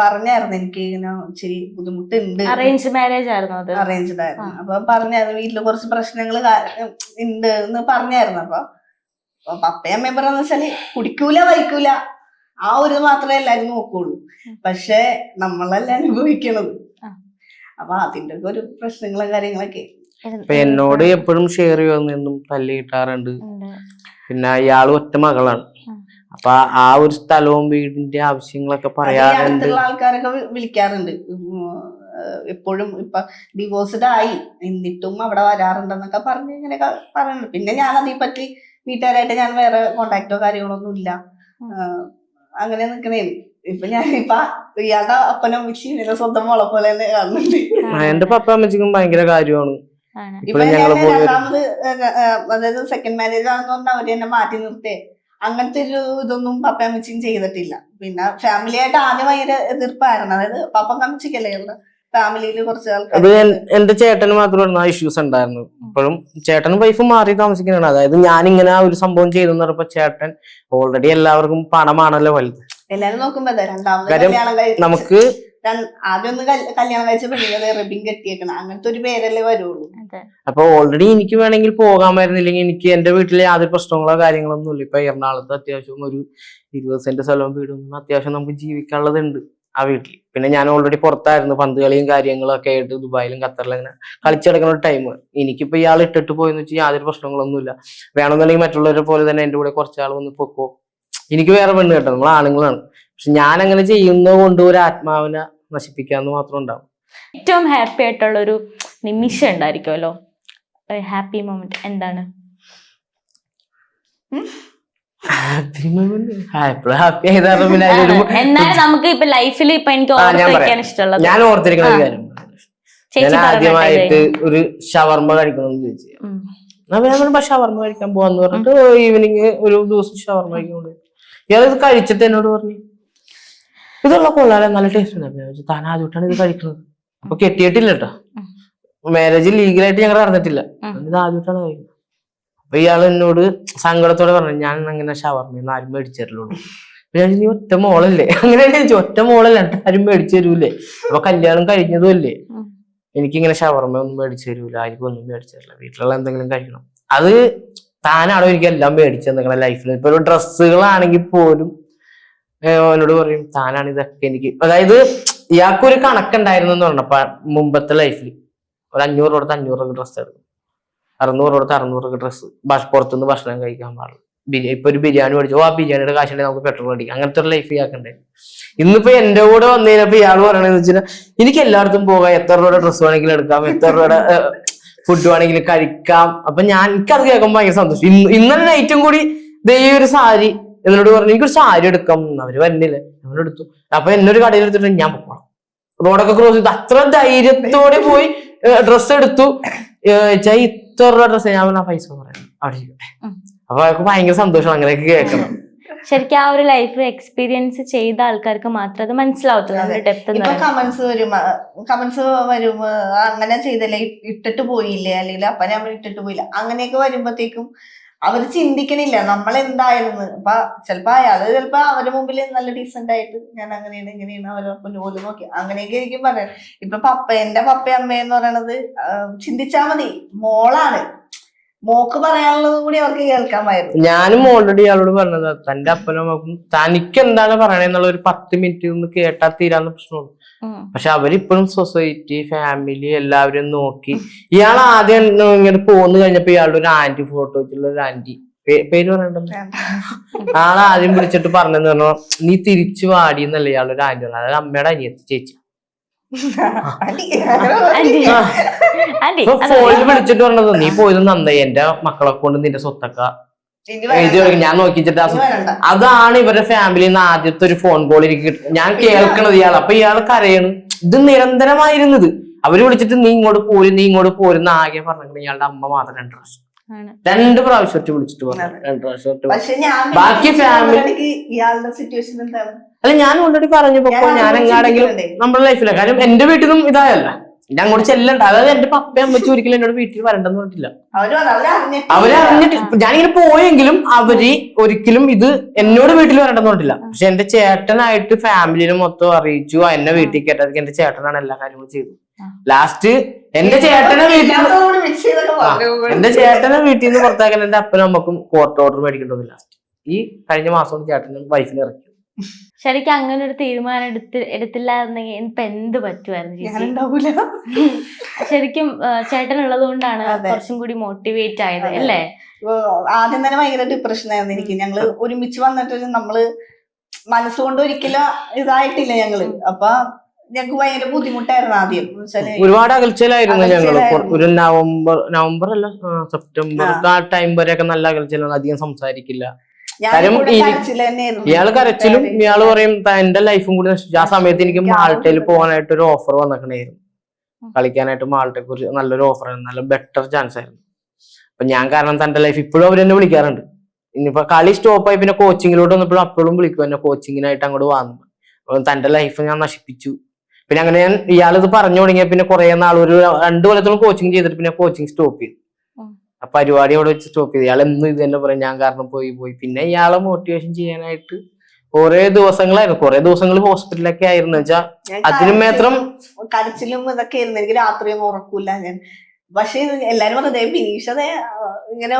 പറഞ്ഞായിരുന്നു എനിക്ക് ഇങ്ങനെ ഇച്ചിരി ബുദ്ധിമുട്ടുണ്ട്. അറേഞ്ച് മാരേജ് ആയിരുന്നു അത്? അറേഞ്ച്ഡ് ആയിരുന്നു. അപ്പൊ പറഞ്ഞായിരുന്നു വീട്ടില് കുറച്ച് പ്രശ്നങ്ങൾ ഉണ്ട് എന്ന് പറഞ്ഞായിരുന്നു. അപ്പൊ പപ്പയും അമ്മയും പറയാന്ന് വെച്ചാല് കുടിക്കൂല വരിക്കൂല ആ ഒരു മാത്രമേ എല്ലാരും നോക്കുള്ളൂ. പക്ഷെ നമ്മളല്ല അനുഭവിക്കണത്. അപ്പൊ അതിന്റെ ഒരു പ്രശ്നങ്ങളും കാര്യങ്ങളൊക്കെ എന്നോട് എപ്പോഴും ഷെയർ ചെയ്യുമെന്നും തല്ലി കിട്ടാറുണ്ട്. പിന്നെ ഇയാൾ ഒറ്റ മകളാണ്. അപ്പൊ ആ ഒരു സ്ഥലവും വീടിന്റെ ആവശ്യങ്ങളൊക്കെ പറയാറുണ്ട്. ആൾക്കാരൊക്കെ വിളിക്കാറുണ്ട് എപ്പോഴും. ഇപ്പൊ ഡിവോഴ്സ്ഡ് ആയി എന്നിട്ടും അവിടെ വരാറുണ്ടെന്നൊക്കെ പറഞ്ഞ് ഇങ്ങനെയൊക്കെ പറയുന്നുണ്ട്. പിന്നെ ഞാൻ അതേപ്പറ്റി വീട്ടുകാരായിട്ട് ഞാൻ വേറെ കോണ്ടാക്ടോ കാര്യങ്ങളോ ഒന്നും ഇല്ല, അങ്ങനെ നിക്കണേ. ഇപ്പൊ ഞാനിപ്പ ഇയാളുടെ അപ്പനും അമ്മച്ചി സ്വന്തം മോളെ പോലെ തന്നെ കാണുന്നുണ്ട്. എന്റെ പപ്പ അമ്മച്ചിക്കും ഭയങ്കര കാര്യമാണ്. ഇപ്പൊ ഞാൻ രണ്ടാമത് അതായത് സെക്കൻഡ് മാരേജ് ആണെന്ന് പറഞ്ഞാൽ അവര് എന്നെ മാറ്റി നിർത്തേ അങ്ങനത്തെ ഒരു ഇതൊന്നും പപ്പ അമ്മച്ചിയും ചെയ്തിട്ടില്ല. പിന്നെ ഫാമിലി ആയിട്ട് ആദ്യം ഭയങ്കര എതിർപ്പായിരുന്നു. അതായത് പപ്പ അമ്മച്ചിക്കല്ലേ ഫാമിലിയിൽ കുറച്ച് ആൾക്കാർ. അത് എന്റെ ചേട്ടന് മാത്രമായിരുന്നു ആ ഇഷ്യൂസ് ഉണ്ടായിരുന്നു. ഇപ്പോഴും ചേട്ടനും വൈഫും മാറി താമസിക്കുന്നതാണ്. അതായത് ഞാനിങ്ങനെ ഒരു സംഭവം ചെയ്തെന്ന് പറഞ്ഞപ്പോ ചേട്ടൻ ഓൾറെഡി എല്ലാവർക്കും പണമാണല്ലോ വലുത്. എല്ലാരും നോക്കുമ്പോ രണ്ടാമത് കല്യാണം കഴിച്ച് നമുക്ക് ആദ്യം ഒന്ന് കല്യാണം കഴിച്ച പെണ്ണിനെ റിബിൻ കെട്ടിയേക്കണം, അങ്ങനത്തെ ഒരു പേരല്ലേ വരുള്ളൂ. അപ്പൊ ഓൾറെഡി എനിക്ക് വേണമെങ്കിൽ പോകാമായിരുന്നില്ലെങ്കിൽ എനിക്ക് എന്റെ വീട്ടിലെ യാതൊരു പ്രശ്നങ്ങളോ കാര്യങ്ങളൊന്നും ഇല്ല. ഇപ്പൊ എറണാകുളത്ത് അത്യാവശ്യം ഒരു 20 സെന്റ് സ്ഥലവും വീടൊന്നും അത്യാവശ്യം നമുക്ക് ജീവിക്കാനുള്ളതുണ്ട് ആ വീട്ടിൽ. പിന്നെ ഞാൻ ഓൾറെഡി പുറത്തായിരുന്നു, പന്ത് കളിയും കാര്യങ്ങളും ഒക്കെ ആയിട്ട് ദുബായിലും ഖത്തറിലും അങ്ങനെ കളിച്ചെടുക്കുന്ന ഒരു ടൈം. എനിക്കിപ്പോ ഇയാൾ ഇട്ടിട്ട് പോയെന്ന് വെച്ചാൽ യാതൊരു പ്രശ്നങ്ങളൊന്നുമില്ല. വേണമെന്നുണ്ടെങ്കിൽ മറ്റുള്ളവരെ പോലെ തന്നെ എന്റെ കൂടെ കുറച്ചാൾ വന്ന് പൊക്കോ, എനിക്ക് വേറെ പെണ്ണ് കേട്ടോ, നമ്മൾ ആണുങ്ങളാണ്. പക്ഷെ ഞാൻ അങ്ങനെ ചെയ്യുന്നത് കൊണ്ട് ഒരു ആത്മാവിനെ നശിപ്പിക്കാന്ന് മാത്രം ഉണ്ടാവും. ഏറ്റവും ഹാപ്പി ആയിട്ടുള്ള ഒരു നിമിഷം ഉണ്ടായിരിക്കുമല്ലോ, ഹാപ്പി മൊമെന്റ് എന്താണ്? ഹാപ്പി മൊമെന്റ് ഹാപ്പി ആയതാണ്. പിന്നെ എന്നാലും നമുക്ക് ഇപ്പൊ ലൈഫിൽ ഇപ്പൊ എനിക്ക് ഓർത്തിരിക്കാൻ ഇഷ്ടമുള്ളത്, ഞാൻ ഓർത്തിരിക്കുന്ന ഒരു കാര്യം, ഞാൻ ആദ്യമായിട്ട് ഒരു ഷവർമ കഴിക്കണമെന്ന് ചോദിച്ചു. ഞാൻ ഷവർമ കഴിക്കാൻ പോവാന്ന് പറഞ്ഞിട്ട് ഈവനിങ് ഒരു ദിവസം ഷവർമ കഴിക്കാൻ ഇയാളിത് കഴിച്ചിട്ട് എന്നോട് പറഞ്ഞു ഇതുള്ള കൊള്ളാലെ നല്ല ടേസ്റ്റ് ഉണ്ട്. താൻ ആദ്യമായിട്ടാണ് ഇത് കഴിക്കുന്നത്. അപ്പൊ കെട്ടിയിട്ടില്ല കേട്ടോ, മാരേജ് ലീഗലായിട്ട് ഞങ്ങൾ നടന്നിട്ടില്ല, ഇത് ആദ്യമായിട്ടാണ് കഴിക്കുന്നത്. അപ്പൊ ഇയാൾ എന്നോട് സങ്കടത്തോടെ പറഞ്ഞു ഞാൻ അങ്ങനെ ഷവർമ ആരും മേടിച്ചിട്ടുള്ളൂ. നീ ഒറ്റ മോളല്ലേ, അങ്ങനെയാണ് ചോദിച്ചു. ഒറ്റ മോളല്ലേ, ആരും മേടിച്ചു തരൂലേ, അപ്പൊ കല്യാണം കഴിഞ്ഞതും അല്ലേ, എനിക്കിങ്ങനെ ഷവർമ ഒന്നും മേടിച്ചു തരൂല, ആർക്കും ഒന്നും മേടിച്ചു തരില്ല, വീട്ടിലുള്ള എന്തെങ്കിലും കഴിക്കണം. അത് താനാണോ എനിക്ക് എല്ലാം മേടിച്ചു തന്നിക്കണ ലൈഫിൽ. ഇപ്പൊ ഒരു ഡ്രസ്സുകളാണെങ്കിൽ പോലും എന്നോട് പറയും താനാണ് ഇതൊക്കെ എനിക്ക്. അതായത് ഇയാൾക്കൊരു കണക്കുണ്ടായിരുന്നു എന്ന് പറഞ്ഞപ്പ മുമ്പത്തെ ലൈഫിൽ ഒരു 500 കൊടുത്ത് 500 ഡ്രസ്സ് എടുക്കും, 600 കൊടുത്ത് 600 ഡ്രസ്സ്, പുറത്തുനിന്ന് ഭക്ഷണം കഴിക്കാൻ പാടില്ല. ഇപ്പൊ ഒരു ബിരിയാണി മേടിച്ചു, ആ ബിരിയാണിയുടെ കാശുണ്ടെങ്കിൽ നമുക്ക് പെട്രോൾ അടിക്കാം, അങ്ങനത്തെ ഒരു ലൈഫ് ഇയാൾക്കുണ്ടായി. ഇന്നിപ്പോ എന്റെ കൂടെ വന്നു കഴിഞ്ഞപ്പോ ഇയാൾ പറയണെന്ന് വെച്ചാൽ എനിക്ക് എല്ലായിടത്തും പോകാം, എത്ര രൂപയുടെ ഡ്രസ്സ് വേണമെങ്കിലും എടുക്കാം, എത്ര രൂപയുടെ ഫുഡ് വേണമെങ്കിലും കഴിക്കാം. അപ്പൊ എനിക്കത് കേൾക്കുമ്പോൾ ഭയങ്കര സന്തോഷം. ഇന്നലെ നൈറ്റും കൂടി ഈ ഒരു സാരി എന്നോട് പറഞ്ഞു എനിക്കൊരു സാരി എടുക്കാം, അവര് വരുന്നില്ല, നമ്മളെടുത്തു. അപ്പൊ എന്നൊരു കടയിൽ എടുത്തിട്ട് ഞാൻ പോകണം, റോഡൊക്കെ ക്രോസ് ചെയ്ത് അത്ര ധൈര്യത്തോടെ പോയി ഡ്രസ്സ് എടുത്തു. ഇത്ര രൂപ ഡ്രസ്സ് ഞാൻ ആ പൈസ പറയാം അവിടെ ഇരിക്കട്ടെ. അപ്പൊ അവർക്ക് ഭയങ്കര സന്തോഷം അങ്ങനെയൊക്കെ കേൾക്കണം. ശരിക്കും ആ ഒരു ലൈഫ് എക്സ്പീരിയൻസ് ചെയ്ത ആൾക്കാർക്ക് മാത്രമേ അത് മനസ്സിലാവത്തുള്ളൂ. കമന്റ്സ് വരുമ്പോ അങ്ങനെ ചെയ്തല്ലേ, ഇട്ടിട്ട് പോയില്ലേ, അല്ലെങ്കിൽ അപ്പനെ അമ്മ ഇട്ടിട്ട് പോയില്ല, അങ്ങനെയൊക്കെ വരുമ്പോഴത്തേക്കും അവര് ചിന്തിക്കണില്ല നമ്മളെന്തായിരുന്നു. അപ്പൊ ചിലപ്പോ അയാള് ചിലപ്പോ അവരുടെ മുമ്പിൽ നല്ല ഡീസന്റ് ആയിട്ട് ഞാൻ അങ്ങനെയാണ് ഇങ്ങനെയാണ് അവരൊപ്പം ജോലി നോക്കി അങ്ങനെയൊക്കെ ആയിരിക്കും പറയാം. ഇപ്പൊ എന്റെ പപ്പയും അമ്മയെന്ന് പറയണത് ചിന്തിച്ചാ മതി, മോളാണ്, മോക്ക് പറയാനുള്ളതും കൂടി അവർക്ക് കേൾക്കാമായിരുന്നു. ഞാനും ഓൾറെഡി ഇയാളോട് പറഞ്ഞത് തന്റെ അപ്പനും അമ്മക്കും തനിക്ക് എന്താണ് പറയണെന്നുള്ള ഒരു 10 മിനിറ്റ് ഒന്ന് കേട്ടാൽ തീരാന്ന് പ്രശ്നമുള്ളൂ. പക്ഷെ അവരിപ്പോഴും സൊസൈറ്റി ഫാമിലി എല്ലാവരും നോക്കി. ഇയാൾ ആദ്യം ഇങ്ങനെ പോന്നു കഴിഞ്ഞപ്പോ ഇയാളുടെ ഒരു ആന്റി ഫോട്ടോ വെച്ചുള്ള ഒരു ആന്റി, പേര് പറയണ്ടല്ലോ, ആളെ ആദ്യം വിളിച്ചിട്ട് പറഞ്ഞെന്ന് പറഞ്ഞോ നീ തിരിച്ചു വാടി എന്നല്ലേ ഇയാളുടെ ഒരു ആന്റി പറഞ്ഞത്, അതായത് അമ്മയുടെ അനിയത്തി ചേച്ചി. ഫോണിൽ വിളിച്ചിട്ട് പറഞ്ഞത് നീ പോയത് നന്നായി, എന്റെ മക്കളെ കൊണ്ട് നിന്റെ സ്വത്തൊക്കെ ഞാൻ നോക്കിച്ചിട്ട്. അതാണ് ഇവരുടെ ഫാമിലിയിൽ നിന്ന് ആദ്യത്തെ ഒരു ഫോൺ കോൾ എനിക്ക് കിട്ടും. ഞാൻ കേൾക്കണത് ഇയാൾ. അപ്പൊ ഇയാൾ കരയണ്. ഇത് നിരന്തരമായിരുന്നത്. അവര് വിളിച്ചിട്ട് നീ ഇങ്ങോട്ട് പോരും, നീ ഇങ്ങോട്ട് പോരുന്ന ആകെ പറഞ്ഞത് ഇയാളുടെ അമ്മ മാത്രം 2 പ്രാവശ്യം 2 പ്രാവശ്യം വിളിച്ചിട്ട് പറഞ്ഞു. 2 പ്രാവശ്യം ബാക്കി ഫാമിലി ഇയാളുടെ സിറ്റുവേഷൻ എന്താണ്? അല്ല ഞാൻ ഓൾറെഡി പറഞ്ഞപ്പോ ഞാൻ എങ്ങാടെങ്കിലും നമ്മുടെ ലൈഫിലെ കാര്യം എന്റെ വീട്ടിൽ നിന്നും ഇതായല്ല, ഞാൻ അങ്ങോട്ട് ചെല്ലണ്ട. അതായത് എന്റെ പപ്പയും അമ്മച്ചും ഒരിക്കലും എന്നോട് വീട്ടിൽ വരണ്ടെന്ന് പറഞ്ഞിട്ടില്ല. അവരറിഞ്ഞിട്ട് ഞാനിങ്ങനെ പോയെങ്കിലും അവര് ഒരിക്കലും ഇത് എന്നോട് വീട്ടിൽ വരണ്ടെന്ന് പറഞ്ഞിട്ടില്ല. പക്ഷെ എന്റെ ചേട്ടനായിട്ട് ഫാമിലിനെ മൊത്തം അറിയിച്ചു, എന്നെ വീട്ടിൽ കേട്ടത് എന്റെ ചേട്ടനാണ് എല്ലാ കാര്യങ്ങളും ചെയ്തത്. ലാസ്റ്റ് എന്റെ ചേട്ടനെ വീട്ടിൽ നിന്ന് പുറത്താക്കാൻ എന്റെ അപ്പനും അമ്മക്കും കോർട്ട് ഓർഡർ മേടിക്കേണ്ടത് ലാസ്റ്റ് ഈ കഴിഞ്ഞ മാസം ചേട്ടനും വൈഫിനെ ഇറക്കി. ശരിക്കും അങ്ങനെ ഒരു തീരുമാനം എടുത്തില്ലായിരുന്നെങ്കിൽ ഇപ്പൊ എന്ത് പറ്റുമായിരുന്നു? ശരിക്കും ചേട്ടനുള്ളത് കൊണ്ടാണ് കുറച്ചും കൂടി മോട്ടിവേറ്റ് ആയത് അല്ലേ? ആദ്യം തന്നെ ഭയങ്കര ഡിപ്രഷൻ ആയിരുന്നു എനിക്ക്. ഞങ്ങള് ഒരുമിച്ച് വന്നിട്ട് നമ്മള് മനസ്സുകൊണ്ട് ഒരിക്കലും ഇതായിട്ടില്ല ഞങ്ങള്. അപ്പൊ ഞങ്ങക്ക് ഭയങ്കര ബുദ്ധിമുട്ടായിരുന്നു ആദ്യം. ഒരുപാട് അകൽച്ചയിലായിരുന്നു ഞങ്ങള്. ഒരു നവംബർ അല്ല സെപ്റ്റംബർ ആ ടൈം വരെയൊക്കെ നല്ല അകൽച്ചയിലാണ്, അധികം സംസാരിക്കില്ല. കാര്യം ഇയാള് കരച്ചിലും ഇയാള് പറയും എന്റെ ലൈഫും കൂടി നശിച്ചു. ആ സമയത്ത് എനിക്ക് മാൾട്ടയിൽ പോകാനായിട്ട് ഒരു ഓഫർ വന്നിട്ടുണ്ടായിരുന്നു, കളിക്കാനായിട്ട് മാൾട്ടയെ കുറിച്ച് നല്ലൊരു ഓഫർ ആയിരുന്നു, നല്ല ബെറ്റർ ചാൻസ് ആയിരുന്നു. അപ്പൊ ഞാൻ കാരണം തന്റെ ലൈഫ് ഇപ്പോഴും അവരെന്നെ വിളിക്കാറുണ്ട്. ഇനിയിപ്പോ കളി സ്റ്റോപ്പായി പിന്നെ കോച്ചിങ്ങിലോട്ട് വന്നപ്പോഴും അപ്പോഴും വിളിക്കും എന്നെ കോച്ചിങ്ങിനായിട്ട് അങ്ങോട്ട് വന്നു. അപ്പൊ തന്റെ ലൈഫ് ഞാൻ നശിപ്പിച്ചു. പിന്നെ അങ്ങനെ ഞാൻ ഇയാളിത് പറഞ്ഞു തുടങ്ങിയ പിന്നെ കുറെ നാൾ ഒരു 2 കൊല്ലത്തോളം കോച്ചിങ് ചെയ്തിട്ട് പിന്നെ കോച്ചിങ് സ്റ്റോപ്പ് ചെയ്തു. ആ പരിപാടി അവിടെ വെച്ച് സ്റ്റോപ്പ് ചെയ്തു. ഇയാൾ എന്നും ഇത് തന്നെ പറയും, ഞാൻ കാരണം പോയി. പിന്നെ ഇയാളെ മോട്ടിവേഷൻ ചെയ്യാനായിട്ട് കുറെ ദിവസങ്ങൾ ഹോസ്പിറ്റലൊക്കെ ആയിരുന്നു വെച്ചാൽ അതിന് മാത്രം കരച്ചിലും ഇതൊക്കെ ആയിരുന്നു. എനിക്ക് രാത്രിയൊന്നും ഉറക്കൂല ഞാൻ. പക്ഷെ എല്ലാരും പറഞ്ഞതേ ബിനീഷതെ ഇങ്ങനെ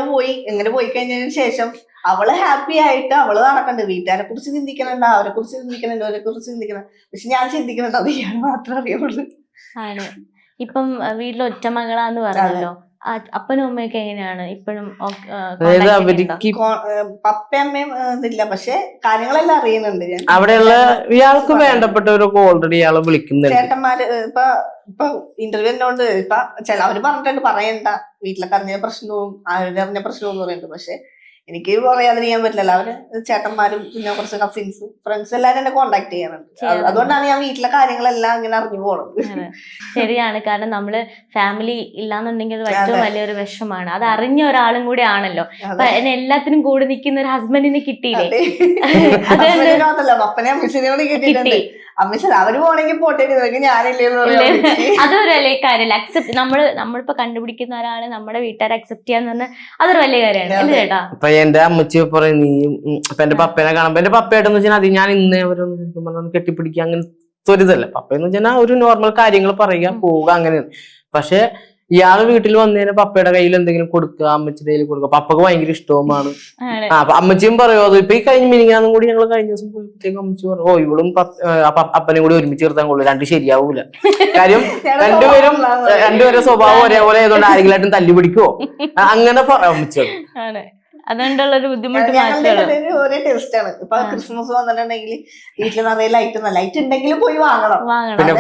പോയി കഴിഞ്ഞതിന് ശേഷം അവള് ഹാപ്പി ആയിട്ട് അവള് നടക്കണ്ട്. വീട്ടുകാരെ കുറിച്ച് ചിന്തിക്കണുണ്ട്, അവരെ കുറിച്ച് ചിന്തിക്കണുണ്ട്, അവരെ കുറിച്ച് ചിന്തിക്കണം. പക്ഷെ ഞാൻ ചിന്തിക്കുന്നുണ്ട് അത് ഇയാൾ മാത്രം അറിയുള്ളൂ. ആണ്. ഇപ്പം വീട്ടിൽ ഒറ്റ മകളാന്ന് പറഞ്ഞല്ലോ, അപ്പനും അമ്മയൊക്കെ എങ്ങനെയാണ് ഇപ്പോഴും? പപ്പയമ്മയും ഇതില്ല, പക്ഷെ കാര്യങ്ങളെല്ലാം അറിയുന്നുണ്ട്. അവിടെയുള്ള ഇയാൾക്ക് വേണ്ടപ്പെട്ടവരൊക്കെ ഓൾറെഡി ഇയാളെ വിളിക്കുന്നുണ്ട്. ചേട്ടന്മാര് ഇപ്പൊ ഇന്റർവ്യൂവിനോട് ഇപ്പൊ അവര് പറഞ്ഞിട്ടുണ്ട് പറയണ്ട, വീട്ടിലൊക്കെ അറിഞ്ഞ പ്രശ്നവും അവരറിഞ്ഞ പ്രശ്നവും എന്ന് പറയുന്നുണ്ട്. പക്ഷെ എനിക്ക് പറയാതിരിക്കാൻ പറ്റില്ലല്ലോ. അവര് ചേട്ടന്മാരും പിന്നെ കുറച്ച് കസിൻസും ഫ്രണ്ട്സും എല്ലാരും എന്നെ കോണ്ടാക്ട് ചെയ്യാറുണ്ട്. അതുകൊണ്ടാണ് ഞാൻ വീട്ടിലെ കാര്യങ്ങളെല്ലാം ഇങ്ങനെ അറിഞ്ഞു പോണത്. ശരിയാണ്. കാരണം നമ്മള് ഫാമിലി ഇല്ലാന്നുണ്ടെങ്കിൽ അത് ഏറ്റവും വലിയൊരു വിഷമാണ്. അത് അറിഞ്ഞ ഒരാളും കൂടി ആണല്ലോ. അപ്പൊ എല്ലാത്തിനും കൂടെ നിൽക്കുന്ന ഒരു ഹസ്ബൻഡിന് കിട്ടിയില്ലേ? അപ്പനെ അമ്മച്ചിനോട് കിട്ടിയിട്ടുണ്ട്. അമ്മച്ചൻ അവര് പോണെങ്കിൽ പോട്ടെ, ഞാനില്ലേ. അതൊരു വലിയ കാര്യമല്ല. അക്സെപ്റ്റ് നമ്മളിപ്പോ കണ്ടുപിടിക്കുന്ന ഒരാള് നമ്മുടെ വീട്ടുകാരെ അക്സെപ്റ്റ് ചെയ്യാന്ന് പറഞ്ഞാൽ അതൊരു വലിയ കാര്യമാണ് അല്ലേ ചേട്ടാ? ഇപ്പൊ എന്റെ അമ്മച്ചി പറയും, നീ ഇപ്പൊ എന്റെ പപ്പേനെ കാണുമ്പോ എന്റെ പപ്പയായിട്ടെന്ന് വെച്ചാൽ അത് ഞാൻ ഇന്നേ അവരൊന്നും കെട്ടിപ്പിടിക്കുക അങ്ങനത്തെ ഒരു ഇതല്ല. പപ്പയെന്ന് വെച്ചാൽ ഒരു നോർമൽ കാര്യങ്ങൾ പറയുക പോവുക അങ്ങനെയാണ്. പക്ഷെ ഇയാള് വീട്ടിൽ വന്നതിന് പപ്പയുടെ കയ്യിൽ എന്തെങ്കിലും കൊടുക്കുക, അമ്മച്ചിയുടെ കയ്യിൽ കൊടുക്കുക. പപ്പക്ക് ഭയങ്കര ഇഷ്ടവുമാണ്. അപ്പൊ അമ്മച്ചിയും പറയോ അത് ഇപ്പൊ ഈ കഴിഞ്ഞ മിനിങ്ങാന്നും കൂടി ഞങ്ങൾ കഴിഞ്ഞ ദിവസം പോയപ്പോഴത്തേക്കും അമ്മച്ചി പറഞ്ഞു, ഇവളും അപ്പനെയും കൂടി ഒരുമിച്ച് ചേർത്താൻ കൊള്ളു, രണ്ട് ശരിയാവൂല. കാര്യം രണ്ടുപേരും സ്വഭാവം ഒരേപോലെ ആയതുകൊണ്ട് ആരെങ്കിലും തല്ലി പിടിക്കുവോ അങ്ങനെ പറയാം അമ്മച്ചിയോട്. അതുകൊണ്ടുള്ള ഒരു ബുദ്ധിമുട്ട് ഒരേ ടേസ്റ്റ് ആണ്. ഇപ്പൊ ക്രിസ്മസ് വന്നിട്ടുണ്ടെങ്കിൽ വീട്ടിൽ നിറയെ ലൈറ്റ് ഉണ്ടെങ്കിലും പോയി വാങ്ങണം. പിന്നെ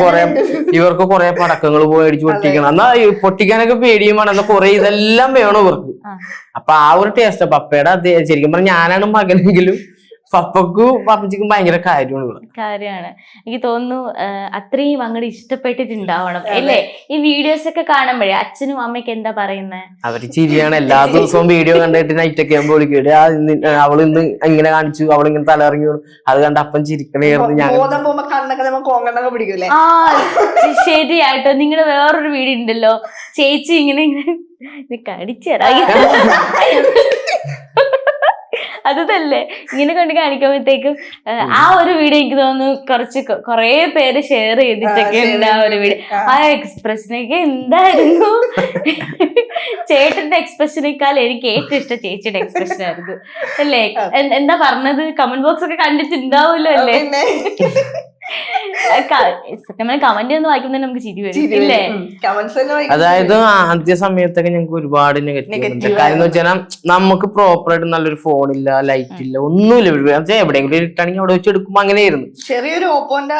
ഇവർക്ക് കുറെ പടക്കങ്ങൾ പോയി അടിച്ചു പൊട്ടിക്കണം. എന്നാ പൊട്ടിക്കാനൊക്കെ പേടിയുമാണ്. എന്നാ കുറെ ഇതെല്ലാം വേണം ഇവർക്ക്. അപ്പൊ ആ ഒരു ടേസ്റ്റ് പപ്പയുടെ ശരിക്കും പറഞ്ഞാൽ ഞാനാണ് മകനെങ്കിലും പപ്പച്ചിക്കും ഭയങ്കര കാര്യമാണ്. എനിക്ക് തോന്നുന്നു അത്രയും അങ്ങോട്ട് ഇഷ്ടപ്പെട്ടിട്ടുണ്ടാവണം അല്ലേ? ഈ വീഡിയോസ് ഒക്കെ കാണുമ്പോഴേ അച്ഛനും അമ്മയ്ക്ക് എന്താ പറയുന്നത്? അവര് ചിരിയാണ്. എല്ലാ ദിവസവും വീഡിയോ കണ്ടിട്ട് നൈറ്റൊക്കെ ആകുമ്പോൾ വിളിക്കട്ടെ, അവള് ഇന്ന് ഇങ്ങനെ കാണിച്ചു, അവളിങ്ങനെ തലയിറങ്ങി വീണു, അത് കണ്ട് അപ്പം ചിരിക്കണേർന്ന് ഞാൻ. ശരിയായിട്ടോ. നിങ്ങളുടെ വേറൊരു വീഡിയോ ഉണ്ടല്ലോ, ചേച്ചി ഇങ്ങനെ കടിച്ചിറങ്ങി അത് തന്നെ ഇങ്ങനെ കൊണ്ട് കാണിക്കുമ്പോഴത്തേക്കും ആ ഒരു വീഡിയോ എനിക്ക് തോന്നുന്നു കൊറേ പേര് ഷെയർ ചെയ്തിട്ടൊക്കെ ഉണ്ട്. ആ ഒരു വീഡിയോ, ആ എക്സ്പ്രഷനൊക്കെ എന്തായിരുന്നു? ചേട്ടന്റെ എക്സ്പ്രഷനേക്കാൾ എനിക്ക് ഏറ്റവും ഇഷ്ടം ചേച്ചിയുടെ എക്സ്പ്രഷൻ ആയിരുന്നു അല്ലേ? എന്താ പറഞ്ഞത്? കമന്റ് ബോക്സ് ഒക്കെ കണ്ടിട്ടുണ്ടാവുമല്ലോ അല്ലേ? കമന്റ് ഒന്ന് വായിക്കുമ്പോൾ നമുക്ക് ചിരി വരും ഇല്ലേ? അതായത് ആദ്യ സമയത്തൊക്കെ ഞങ്ങൾക്ക് ഒരുപാട് നെഗറ്റീവ്. കാര്യം എന്ന് വെച്ചാൽ നമുക്ക് പ്രോപ്പറായിട്ട് നല്ലൊരു ഫോണില്ല, ലൈറ്റ് ഇല്ല, ഒന്നുമില്ല. എവിടെയെങ്കിലും ഇട്ടാണെങ്കിൽ അവിടെ വെച്ച് എടുക്കുമ്പോ അങ്ങനെയായിരുന്നു. ചെറിയൊരു ഓപ്പോന്റെ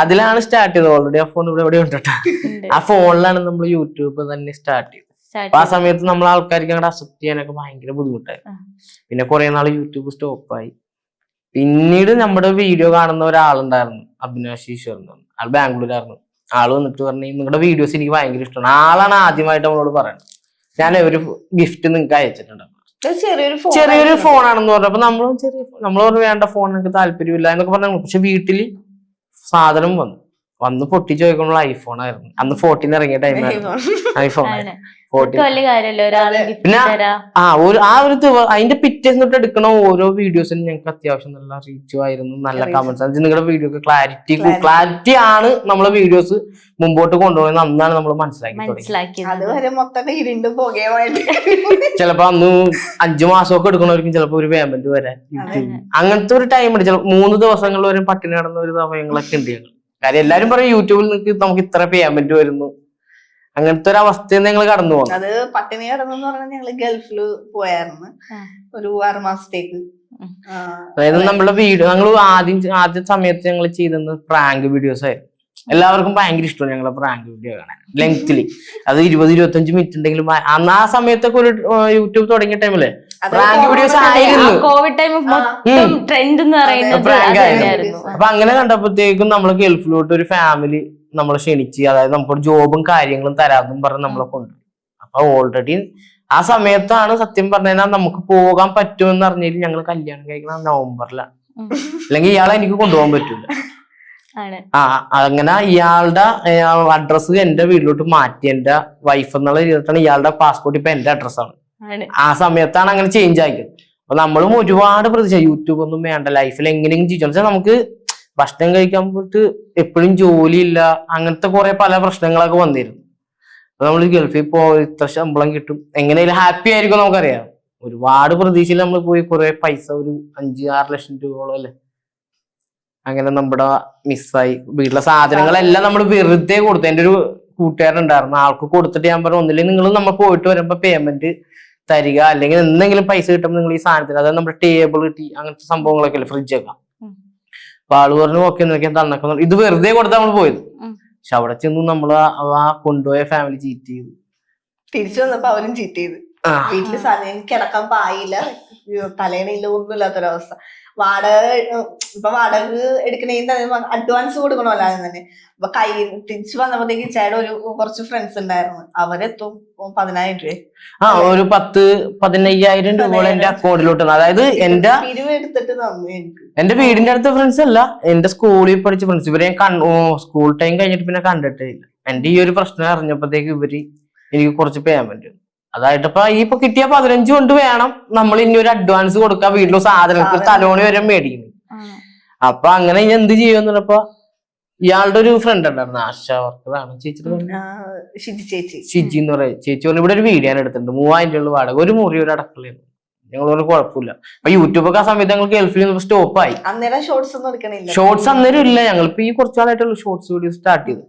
അതിലാണ് സ്റ്റാർട്ട് ചെയ്തത്. ഓൾറെഡി ആ ഫോൺ ഇവിടെ ഉണ്ട്. ആ ഫോണിലാണ് നമ്മൾ യൂട്യൂബ് തന്നെ സ്റ്റാർട്ട് ചെയ്തത്. അപ്പൊ ആ സമയത്ത് നമ്മൾ ആൾക്കാർക്ക് അങ്ങോട്ട് അക്സെപ്റ്റ് ചെയ്യാനൊക്കെ ഭയങ്കര ബുദ്ധിമുട്ടായിരുന്നു. പിന്നെ കുറെ നാൾ യൂട്യൂബ് സ്റ്റോപ്പായി. പിന്നീട് നമ്മുടെ വീഡിയോ കാണുന്ന ഒരാളുണ്ടായിരുന്നു, അഭിനാഷ് ഈശ്വർ എന്ന് പറഞ്ഞു. ആൾ ബാംഗ്ലൂരായിരുന്നു. ആള് വന്നിട്ട് പറഞ്ഞു, നിങ്ങളുടെ വീഡിയോസ് എനിക്ക് ഭയങ്കര ഇഷ്ടമാണ്. ആളാണ് ആദ്യമായിട്ട് നമ്മളോട് പറയുന്നത്, ഞാൻ ഒരു ഗിഫ്റ്റ് നിങ്ങൾക്ക് അയച്ചിട്ടുണ്ട്, ചെറിയൊരു ഫോണാണെന്ന് പറഞ്ഞപ്പോ നമ്മൾ പറഞ്ഞു വേണ്ട, ഫോൺ എനിക്ക് താല്പര്യമില്ല എന്നൊക്കെ പറഞ്ഞു. പക്ഷെ വീട്ടില് സാധനം വന്ന് പൊട്ടിച്ച് ചോദിക്കുമ്പോൾ ഐഫോൺ ആയിരുന്നു. അന്ന് 14 ഇറങ്ങിയ ടൈമായിരുന്നു ഐഫോൺ. പിന്നെ അതിന്റെ പിറ്റേന്ന് തൊട്ട് എടുക്കണ ഓരോ വീഡിയോസിനും ഞങ്ങൾക്ക് അത്യാവശ്യം നല്ല റീച്ചും ആയിരുന്നു, നല്ല കമന്റ്സ്. നിങ്ങളുടെ വീഡിയോക്ക് ക്ലാരിറ്റി ആണ് നമ്മളെ വീഡിയോസ് മുമ്പോട്ട് കൊണ്ടുപോകുന്നത് അന്നാണ് നമ്മൾ മനസ്സിലാക്കിയത്. ചിലപ്പോ അന്ന് 5 മാസമൊക്കെ എടുക്കണവർക്കും ചിലപ്പോ ഒരു പേയ്മെന്റ് വരാൻ അങ്ങനത്തെ ഒരു ടൈം ഉണ്ട്. ചിലപ്പോ 3 ദിവസങ്ങളിൽ വരെ പട്ടിണി നടന്ന ഒരു സമയങ്ങളൊക്കെ ഉണ്ട് ഞങ്ങൾ. കാര്യം എല്ലാരും പറയും യൂട്യൂബിൽ നമുക്ക് ഇത്ര പേയ്മെന്റ് വരുന്നു, അങ്ങനത്തെ ഒരു അവസ്ഥയിൽ ഞങ്ങൾ കടന്നു പോകും. അത് പട്ടിണി കിടന്നെന്ന് പറഞ്ഞാൽ ഞങ്ങള് ഗൾഫില് പോയായിരുന്നു ഒരു 6 മാസത്തേക്ക്. അതായത് നമ്മളെ വീഡിയോ ഞങ്ങൾ ആദ്യ സമയത്ത് ഞങ്ങൾ ചെയ്തിരുന്നത് പ്രാങ്ക് വീഡിയോസ് ആയിരുന്നു. എല്ലാവർക്കും ഭയങ്കര ഇഷ്ടമാണ് ഞങ്ങളെ പ്രാങ്ക് വീഡിയോ കാണാൻ ലെങ്തില്. അത് 20-25 മിനിറ്റ് ഉണ്ടെങ്കിലും അന്ന് ആ സമയത്തൊക്കെ ഒരു യൂട്യൂബ് തുടങ്ങിയ ടൈമില് പ്രാങ്ക് വീഡിയോസ് ആയിരുന്നു. പ്രാങ്ക് ആയിരുന്നു. അപ്പൊ അങ്ങനെ കണ്ടപ്പോഴത്തേക്കും നമ്മള് ഗൾഫിലോട്ട് ഒരു ഫാമിലി നമ്മളെ ക്ഷണിച്ച്, അതായത് നമുക്കൊരു ജോബും കാര്യങ്ങളും തരാമെന്നും പറഞ്ഞ് നമ്മളെ കൊണ്ടുപോയി. അപ്പൊ ഓൾറെഡി ആ സമയത്താണ് സത്യം പറഞ്ഞാൽ നമുക്ക് പോകാൻ പറ്റുമെന്ന് അറിഞ്ഞാൽ ഞങ്ങൾ കല്യാണം കഴിക്കണം നവംബറിലാണ്. അല്ലെങ്കിൽ ഇയാളെ എനിക്ക് കൊണ്ടുപോകാൻ പറ്റൂല. അങ്ങനെ ഇയാളുടെ അഡ്രസ്സ് എന്റെ വീട്ടിലോട്ട് മാറ്റി. എന്റെ വൈഫ് എന്നുള്ള രീതിയിലാണ് ഇയാളുടെ പാസ്പോർട്ട് ഇപ്പൊ എന്റെ അഡ്രസ്സാണ്. ആ സമയത്താണ് അങ്ങനെ ചേഞ്ച് ആക്കിയത്. അപ്പൊ നമ്മളും ഒരുപാട് പ്രതീക്ഷ യൂട്യൂബ് ഒന്നും വേണ്ട, ലൈഫിൽ എങ്ങനെയെങ്കിലും ജീവിച്ചു. വെച്ചാൽ നമുക്ക് ഭക്ഷണം കഴിക്കാൻ പോയിട്ട് എപ്പോഴും ജോലിയില്ല, അങ്ങനത്തെ കുറെ പല പ്രശ്നങ്ങളൊക്കെ വന്നിരുന്നു. അപ്പൊ നമ്മൾ ഗൾഫിൽ പോയി ഇത്ര ശമ്പളം കിട്ടും, എങ്ങനെയാലും ഹാപ്പി ആയിരിക്കും നമുക്കറിയാം. ഒരുപാട് പ്രതീക്ഷയിൽ നമ്മൾ പോയി കുറെ പൈസ, ഒരു 5-6 ലക്ഷം രൂപയോളം അല്ലേ, അങ്ങനെ നമ്മുടെ മിസ്സായി. വീട്ടിലെ സാധനങ്ങളെല്ലാം നമ്മൾ വെറുതെ കൊടുത്തു. എന്റെ ഒരു കൂട്ടുകാരൻ ഉണ്ടായിരുന്നു, ആൾക്ക് കൊടുത്തിട്ട് ഞാൻ പറഞ്ഞു ഒന്നില്ലെങ്കിൽ നിങ്ങൾ നമ്മൾ പോയിട്ട് വരുമ്പോ പേയ്മെന്റ് തരിക, അല്ലെങ്കിൽ എന്തെങ്കിലും പൈസ കിട്ടുമ്പോൾ നിങ്ങൾ ഈ സാധനത്തിന്, അതായത് നമ്മുടെ ടേബിൾ കിട്ടി അങ്ങനത്തെ സംഭവങ്ങളൊക്കെ അല്ലേ, ഫ്രിഡ്ജൊക്കെ. അപ്പൊ ആള് പറഞ്ഞു ഓക്കെ നോക്കിയാൽ തന്നൊക്കെ. ഇത് വെറുതെ കൊടുത്താ നമ്മൾ പോയത്. പക്ഷെ അവിടെ ചെന്നു നമ്മൾ ആ കൊണ്ടുപോയ ഫാമിലി ചീറ്റ് ചെയ്തു. തിരിച്ചു വന്നപ്പോ അവരും ചീറ്റ് ചെയ്ത്. വീട്ടില് സാധനം കിടക്കാൻ പായില്ല, തലേണയില്ല, ഒന്നും ഇല്ലാത്തൊരവസ്ഥ. ഇപ്പൊ വാടക എടുക്കണേന്ന് അഡ്വാൻസ് കൊടുക്കണമല്ലോ ആദ്യം തന്നെ. അപ്പൊ തിരിച്ചു വന്നപ്പോഴത്തേക്ക് ചേട്ടൻ കുറച്ച് ഫ്രണ്ട്സ് ഉണ്ടായിരുന്നു, അവരെത്തും 10,000 രൂപ. ഒരു 10-15,000 രൂപ എന്റെ അക്കൗണ്ടിലോട്ട്. അതായത് എടുത്തിട്ട് തന്നു എനിക്ക്. എന്റെ വീടിന്റെ അടുത്ത ഫ്രണ്ട്സ് അല്ല, എന്റെ സ്കൂളിൽ പഠിച്ച ഫ്രണ്ട്സ്. ഇവരെ സ്കൂൾ ടൈം കഴിഞ്ഞിട്ട് പിന്നെ കണ്ടിട്ടേ ഇല്ല. എന്റെ ഈ ഒരു പ്രശ്നം അറിഞ്ഞപ്പോഴത്തേക്ക് ഇവര് എനിക്ക് കുറച്ച് പേയ്മെന്റ്, അതായിട്ട് ഇപ്പൊ കിട്ടിയ 15 കൊണ്ട് വേണം നമ്മൾ ഇനി ഒരു അഡ്വാൻസ് കൊടുക്കാൻ, വീട്ടിലെ സാധനങ്ങൾക്ക് തലോണി വരെ മേടിക്കുന്നു. അപ്പൊ അങ്ങനെ ഇനി എന്ത് ചെയ്യുമെന്ന് പറഞ്ഞപ്പോ ഇയാളുടെ ഒരു ഫ്രണ്ട് ഉണ്ടായിരുന്നു, ആശാ വർക്കറാണ്, ഷിജി എന്ന് പറയും. ചേച്ചി പറഞ്ഞു ഇവിടെ ഒരു വീഡിയോ എടുത്തിട്ടുണ്ട്, 3,000 രൂപ വാടക, ഒരു മുറി ഒരു അടക്കളയാണ്. ഞങ്ങൾ പറഞ്ഞു കുഴപ്പമില്ല. അപ്പൊ യൂട്യൂബൊക്കെ ആ സമയത്ത് ഞങ്ങൾ ഗൾഫിൽ സ്റ്റോപ്പായി. ഷോർട്സ് അന്നേരം ഇല്ല, ഞങ്ങളിപ്പോ ഈ കുറച്ചു നാളായിട്ടുള്ള ഷോർട്സ് വീഡിയോ സ്റ്റാർട്ട് ചെയ്തു.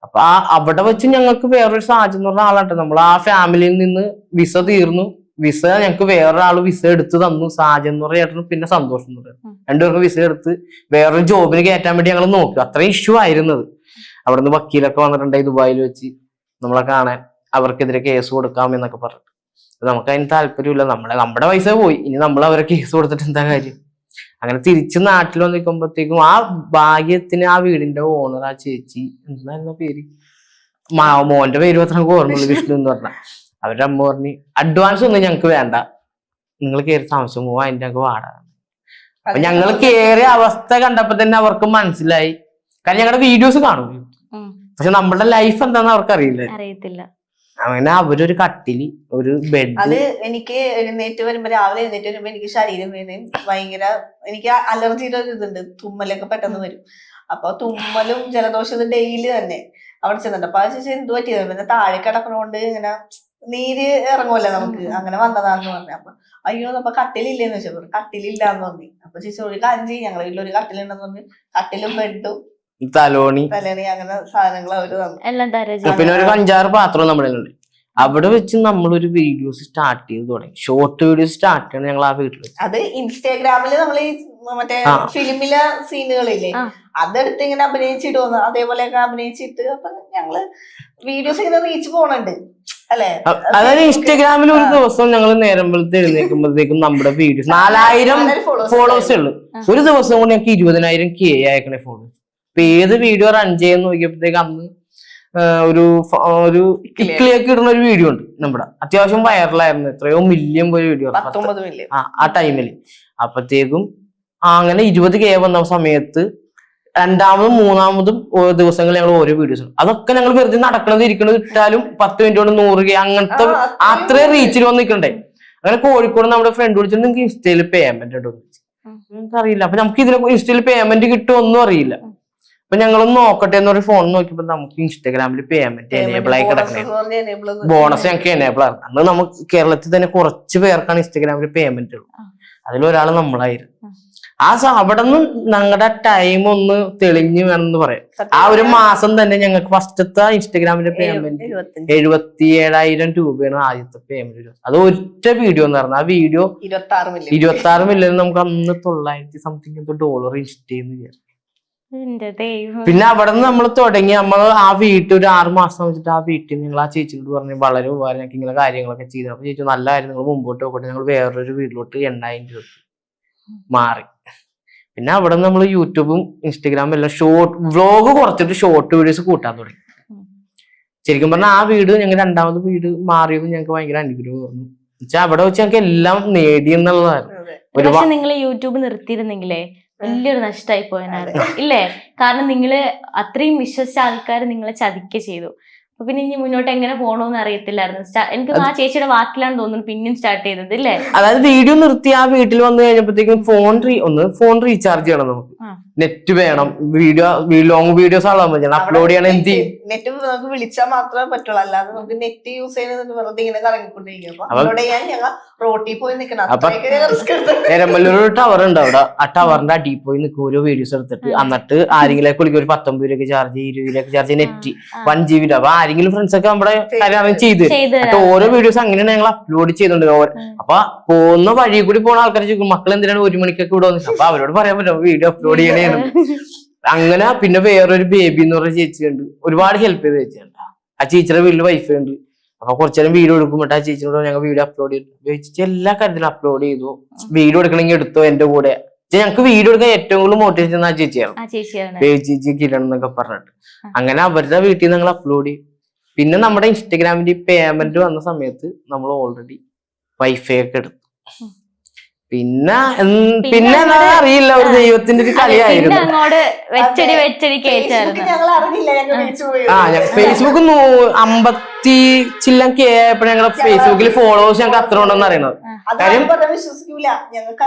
അപ്പൊ അവിടെ വെച്ച് ഞങ്ങൾക്ക് വേറൊരു സാഹചര്യം എന്ന് പറഞ്ഞ ആളാട്ടെ, നമ്മൾ ആ ഫാമിലിയിൽ നിന്ന് വിസ തീർന്നു. വിസ ഞങ്ങൾക്ക് വേറൊരാള് വിസ എടുത്ത് തന്നു, സാജൻ എന്ന് പറയുന്നത്. പിന്നെ സന്തോഷം എന്ന് പറയുന്നത്, രണ്ടുപേർക്ക് വിസ എടുത്ത് വേറൊരു ജോബിന് കയറ്റാൻ വേണ്ടി ഞങ്ങൾ നോക്കി. അത്രയും ഇഷ്യൂ ആയിരുന്നത്. അവിടുന്ന് വക്കീലൊക്കെ വന്നിട്ടുണ്ടായി ദുബായിൽ വെച്ച് നമ്മളെ കാണാൻ, അവർക്കെതിരെ കേസ് കൊടുക്കാം എന്നൊക്കെ പറഞ്ഞിട്ട്. നമുക്ക് അതിന് താല്പര്യമില്ല, നമ്മുടെ പൈസ പോയി, ഇനി നമ്മൾ അവരെ കേസ് കൊടുത്തിട്ട് എന്താ കാര്യം. അങ്ങനെ തിരിച്ച് നാട്ടിൽ വന്ന് നിൽക്കുമ്പോഴത്തേക്കും ആ ഭാഗ്യത്തിന് ആ വീടിന്റെ ഓണർ, ആ ചേച്ചി, എന്തായിരുന്നു പേര്, മോന്റെ പേര് മാത്രം ഓർമ്മയുള്ളൂ, വിഷ്ണു എന്ന് പറഞ്ഞ. അവരുടെ അമ്മ പറഞ്ഞു അഡ്വാൻസ് ഒന്നും ഞങ്ങൾക്ക് വേണ്ട, നിങ്ങൾ കയറി താമസം 3,000 ഞങ്ങൾക്ക് വാടക. അപ്പൊ ഞങ്ങൾ കയറിയ അവസ്ഥ കണ്ടപ്പോ തന്നെ അവർക്ക് മനസ്സിലായി. കാരണം ഞങ്ങളുടെ വീഡിയോസ് കാണും, പക്ഷെ നമ്മുടെ ലൈഫ് എന്താന്ന് അവർക്ക് അറിയത്തില്ല. അങ്ങനെ അവരൊരു കട്ടില്, ഒരു ബെഡ്. അത് എനിക്ക് രാവിലെ എഴുന്നേറ്റ് വരുമ്പോ എനിക്ക് ശരീരം വേദനയും ഭയങ്കര, എനിക്ക് അലർജിയുടെ ഒരു ഇതുണ്ട്, തുമ്മലൊക്കെ പെട്ടെന്ന് വരും. അപ്പൊ തുമ്മലും ജലദോഷം ഇത് ഡെയിലി തന്നെ അവിടെ ചെന്നിട്ട്. അപ്പൊ അത് എന്ത് പറ്റിയത്, പിന്നെ താഴെ കിടക്കണോണ്ട് ഇങ്ങനെ നീര് ഇറങ്ങുമല്ലോ നമുക്ക്, അങ്ങനെ വന്നതാന്ന് പറഞ്ഞു. അപ്പൊ അയ്യോ അപ്പൊ കട്ടിലില്ലേന്ന് വെച്ചപ്പോ കട്ടിലില്ലാന്ന് പറഞ്ഞു. അപ്പൊ ചേച്ചി ഒരു കാര്യം ചെയ്യും, ഞങ്ങളുടെ വീട്ടിൽ ഒരു കട്ടിലുണ്ടെന്ന് പറഞ്ഞു. കട്ടിലും ബെഡും തലോണി അങ്ങനെ സാധനങ്ങൾ അവര് തന്നു. പിന്നെ ഒരു 5-6 പാത്രം നമ്മുടെ ഉണ്ട്. അവിടെ വെച്ച് നമ്മളൊരു വീഡിയോസ് സ്റ്റാർട്ട് ചെയ്ത് തുടങ്ങി. ഷോർട്ട് വീഡിയോസ് സ്റ്റാർട്ട് ചെയ്യണം ഞങ്ങൾ ആ വീട്ടിൽ. അത് ഇൻസ്റ്റാഗ്രാമില് നമ്മൾ ഈ മറ്റേ ഫിലിമിലെ സീനുകളില്ലേ, അതെടുത്ത് ഇങ്ങനെ അഭിനയിച്ചിടുന്നു, അതേപോലെയൊക്കെ അഭിനയിച്ചിട്ട് അപ്പൊ ഞങ്ങള് വീഡിയോസ് ഇങ്ങനെ റീച്ച് പോണുണ്ട് അല്ലെ. അതായത് ഇൻസ്റ്റാഗ്രാമിൽ ഒരു ദിവസം ഞങ്ങൾ നേരമ്പലത്ത് എഴുന്നേൽക്കുമ്പോഴത്തേക്കും നമ്മുടെ വീഡിയോസ് 4,000 ഫോളോവേഴ്സേ ഉള്ളൂ. ഒരു ദിവസം കൊണ്ട് ഞങ്ങൾക്ക് 20,000 K ആയിക്കണേ ഫോളോവേഴ്സ്. ഇപ്പൊ ഏത് വീഡിയോ റൺ ചെയ്യാന്ന് നോക്കിയപ്പോഴത്തേക്ക് അന്ന് ഒരു ഇക്ലിയൊക്കെ ഇടുന്ന ഒരു വീഡിയോ ഉണ്ട് നമ്മുടെ, അത്യാവശ്യം വൈറലായിരുന്നു. എത്രയോ മില്യൺ പോയ വീഡിയോ ആ ടൈമില്. അപ്പത്തേക്കും അങ്ങനെ 20K വന്ന സമയത്ത് 2ാമതും 3ാമതും ദിവസങ്ങളിൽ ഞങ്ങൾ ഓരോ വീഡിയോസ്, അതൊക്കെ ഞങ്ങൾ വെറുതെ നടക്കണത് ഇരിക്കണത് ഇട്ടാലും 10 മിനിറ്റ് കൊണ്ട് 100K അങ്ങനത്തെ അത്രയും റീച്ചിൽ വന്ന് നിൽക്കണ്ടേ. അങ്ങനെ കോഴിക്കോട് നമ്മുടെ ഫ്രണ്ട് വിളിച്ചിട്ട് നിങ്ങൾക്ക് ഇൻസ്റ്റയിൽ പേയ്മെന്റ് ഉണ്ടോ നമുക്ക് അറിയില്ല. അപ്പൊ നമുക്ക് ഇതിന് ഇൻസ്റ്റയിൽ പേയ്മെന്റ് കിട്ടുമോ ഒന്നും അറിയില്ല. അപ്പൊ ഞങ്ങളൊന്ന് നോക്കട്ടെ എന്നൊരു ഫോൺ നോക്കിയപ്പോ നമുക്ക് ഇൻസ്റ്റാഗ്രാമിൽ പേയ്മെന്റ് എനേബിൾ ആയി കിടക്കണേ, ബോണസ് ഞങ്ങൾക്ക് എനേബിൾ ആണ്. അന്ന് നമുക്ക് കേരളത്തിൽ തന്നെ കുറച്ച് പേർക്കാണ് ഇൻസ്റ്റാഗ്രാമിൽ പേയ്മെന്റ് ഉള്ളത്, അതിലൊരാൾ നമ്മളായിരുന്നു. അവിടെ നിന്ന് ഞങ്ങളുടെ ടൈം ഒന്ന് തെളിഞ്ഞു വേണമെന്ന് പറയാം. ആ ഒരു മാസം തന്നെ ഞങ്ങൾക്ക് ഫസ്റ്റത്തെ ഇൻസ്റ്റാഗ്രാമിന്റെ പേയ്മെന്റ് 77,000 രൂപയാണ് ആദ്യത്തെ പേയ്മെന്റ്. അത് ഒറ്റ വീഡിയോ എന്ന് പറഞ്ഞാൽ ആ വീഡിയോ 26 മില്യൺ നമുക്ക് അന്ന് $900 ഇൻസ്റ്റയിൽ നിന്ന് കയറി. പിന്നെ അവിടെ നിന്ന് നമ്മൾ തുടങ്ങി. നമ്മൾ ആ വീട്ടിൽ ഒരു 6 മാസം വെച്ചിട്ട് ആ വീട്ടിൽ നിങ്ങൾ ആ ചേച്ചിയോട് പറഞ്ഞു വളരെ ഉപകാരം, ഞങ്ങൾക്ക് ഇങ്ങനെ കാര്യങ്ങളൊക്കെ ചെയ്തു. അപ്പൊ ചേച്ചി നല്ല കാര്യം, നിങ്ങൾ മുമ്പോട്ട് പോകട്ടെ. ഞങ്ങൾ വേറൊരു വീട്ടിലോട്ട് 8,000 രൂപ മാറി. പിന്നെ അവിടെ നമ്മൾ യൂട്യൂബും ഇൻസ്റ്റാഗ്രാമും എല്ലാം ഷോർട്ട് വ്ലോഗ് കുറച്ചിട്ട് ഷോർട്ട് വീഡിയോസ് കൂട്ടാൻ തുടങ്ങി. ശരിക്കും പറഞ്ഞാൽ ആ വീട് ഞങ്ങൾ 2ാമത് വീട് മാറിയത് ഞങ്ങൾക്ക് ഭയങ്കര അനുഗ്രഹമായിരുന്നു. വെച്ചാൽ അവിടെ വെച്ച് ഞങ്ങൾക്ക് എല്ലാം നേടി എന്നുള്ളതായിരുന്നു. പക്ഷെ നിങ്ങൾ യൂട്യൂബ് നിർത്തിയിരുന്നെങ്കിലേ വലിയൊരു നഷ്ടമായി പോയനായിരുന്നു ഇല്ലേ? കാരണം നിങ്ങള് അത്രയും വിശ്വസിച്ച ആൾക്കാർ നിങ്ങളെ ചതിക്ക ചെയ്തു. അപ്പൊ പിന്നെ ഇനി മുന്നോട്ട് എങ്ങനെ പോകണമെന്ന് അറിയത്തില്ലായിരുന്നു. എനിക്ക് ആ ചേച്ചിയുടെ വാക്കിലാണ് തോന്നുന്നു പിന്നെയും സ്റ്റാർട്ട് ചെയ്തത് ഇല്ലേ? അതായത് വീഡിയോ നിർത്തി ആ വീട്ടിൽ വന്നു കഴിഞ്ഞപ്പോഴത്തേക്കും ഫോൺ റീചാർജ് ചെയ്യണം, നമുക്ക് നെറ്റ് വേണം, ലോങ് വീഡിയോസ് ആണല്ലോ അപ്ലോഡ് ചെയ്യണം. എന്ത് നെറ്റ് നമുക്ക് വിളിച്ചാൽ മാത്രമേ പറ്റുള്ളൂ, അല്ലാതെ നമുക്ക് നെറ്റ് യൂസ് ചെയ്യുന്നത് വെറുതെ ഇങ്ങനെ കറങ്ങിക്കൊണ്ടിരിക്കും. അപ്ലോഡ് ചെയ്യാൻ ഞങ്ങൾ റോട്ടിൽ പോയി നിൽക്കണം. എരമല്ലൂർ ടവർ ഉണ്ട്, അവിടെ ആ ടവറിന്റെ അടിയിൽ പോയി നിൽക്കും ഓരോ വീഡിയോസ് എടുത്തിട്ട്. എന്നിട്ട് ആരെങ്കിലും വിളിക്കും, ഒരു 19 രൂപയ്ക്ക് ചാർജ്, 20 രൂപയ്ക്ക് ചാർജ്, നെറ്റ് 1 GB. അപ്പൊ ആരെങ്കിലും ഫ്രണ്ട്സ് ഒക്കെ നമ്മുടെ കാര്യം ചെയ്ത് ഓരോ വീഡിയോസ് അങ്ങനെയാണ് ഞങ്ങൾ അപ്ലോഡ് ചെയ്തോണ്ട്. അപ്പൊ പോകുന്ന വഴി കൂടി പോണ ആൾക്കാർ ചോദിക്കും, മക്കൾ എന്തിനാണ് 1 മണിക്കൊക്കെ ഇവിടെ വന്നത്? അപ്പൊ അവരോട് പറയാൻ പറ്റും വീഡിയോ അപ്ലോഡ് ചെയ്യണേ. അങ്ങനെ പിന്നെ വേറൊരു ബേബി എന്ന് പറഞ്ഞ ചേച്ചിയുണ്ട്, ഒരുപാട് ഹെൽപ്പ് ചെയ്ത ചേച്ചിയുണ്ട്. ആ ചേച്ചിയുടെ വീട്ടിൽ വൈഫ് ഉണ്ട്. അപ്പൊ കുറച്ചേരം വീഡിയോ എടുക്കുമ്പോൾ ആ ചേച്ചിയോട് ഞങ്ങൾ വീഡിയോ അപ്ലോഡ് ചെയ്തു. എല്ലാ കാര്യത്തിലും അപ്ലോഡ് ചെയ്തു. വീഡിയോ എടുക്കണമെങ്കിൽ എടുത്തോ എന്റെ കൂടെ. ഞങ്ങൾക്ക് വീഡിയോ എടുക്കാൻ ഏറ്റവും കൂടുതൽ മോട്ടിവേഷൻ ആ ചേച്ചിയാണ്, ചേച്ചി കിരൺ എന്നൊക്കെ പറഞ്ഞിട്ട്. അങ്ങനെ അവരുടെ വീട്ടിൽ ഞങ്ങൾ അപ്ലോഡ് ചെയ്യും. പിന്നെ നമ്മുടെ ഇൻസ്റ്റഗ്രാമിന്റെ പേയ്മെന്റ് വന്ന സമയത്ത് നമ്മൾ ഓൾറെഡി വൈഫൈ ഒക്കെ എടുത്തു. പിന്നെ എന്താ അറിയില്ല, ഒരു ദൈവത്തിന്റെ ഒരു കളിയായിരുന്നു. ഫേസ്ബുക്ക് 50 ചില്ലം കെ ആയപ്പോഴും ഞങ്ങളുടെ ഫേസ്ബുക്കിൽ ഫോളോവേഴ്സ് ഞങ്ങൾക്ക് അത്ര ഉണ്ടെന്ന് അറിയണത്. കാര്യം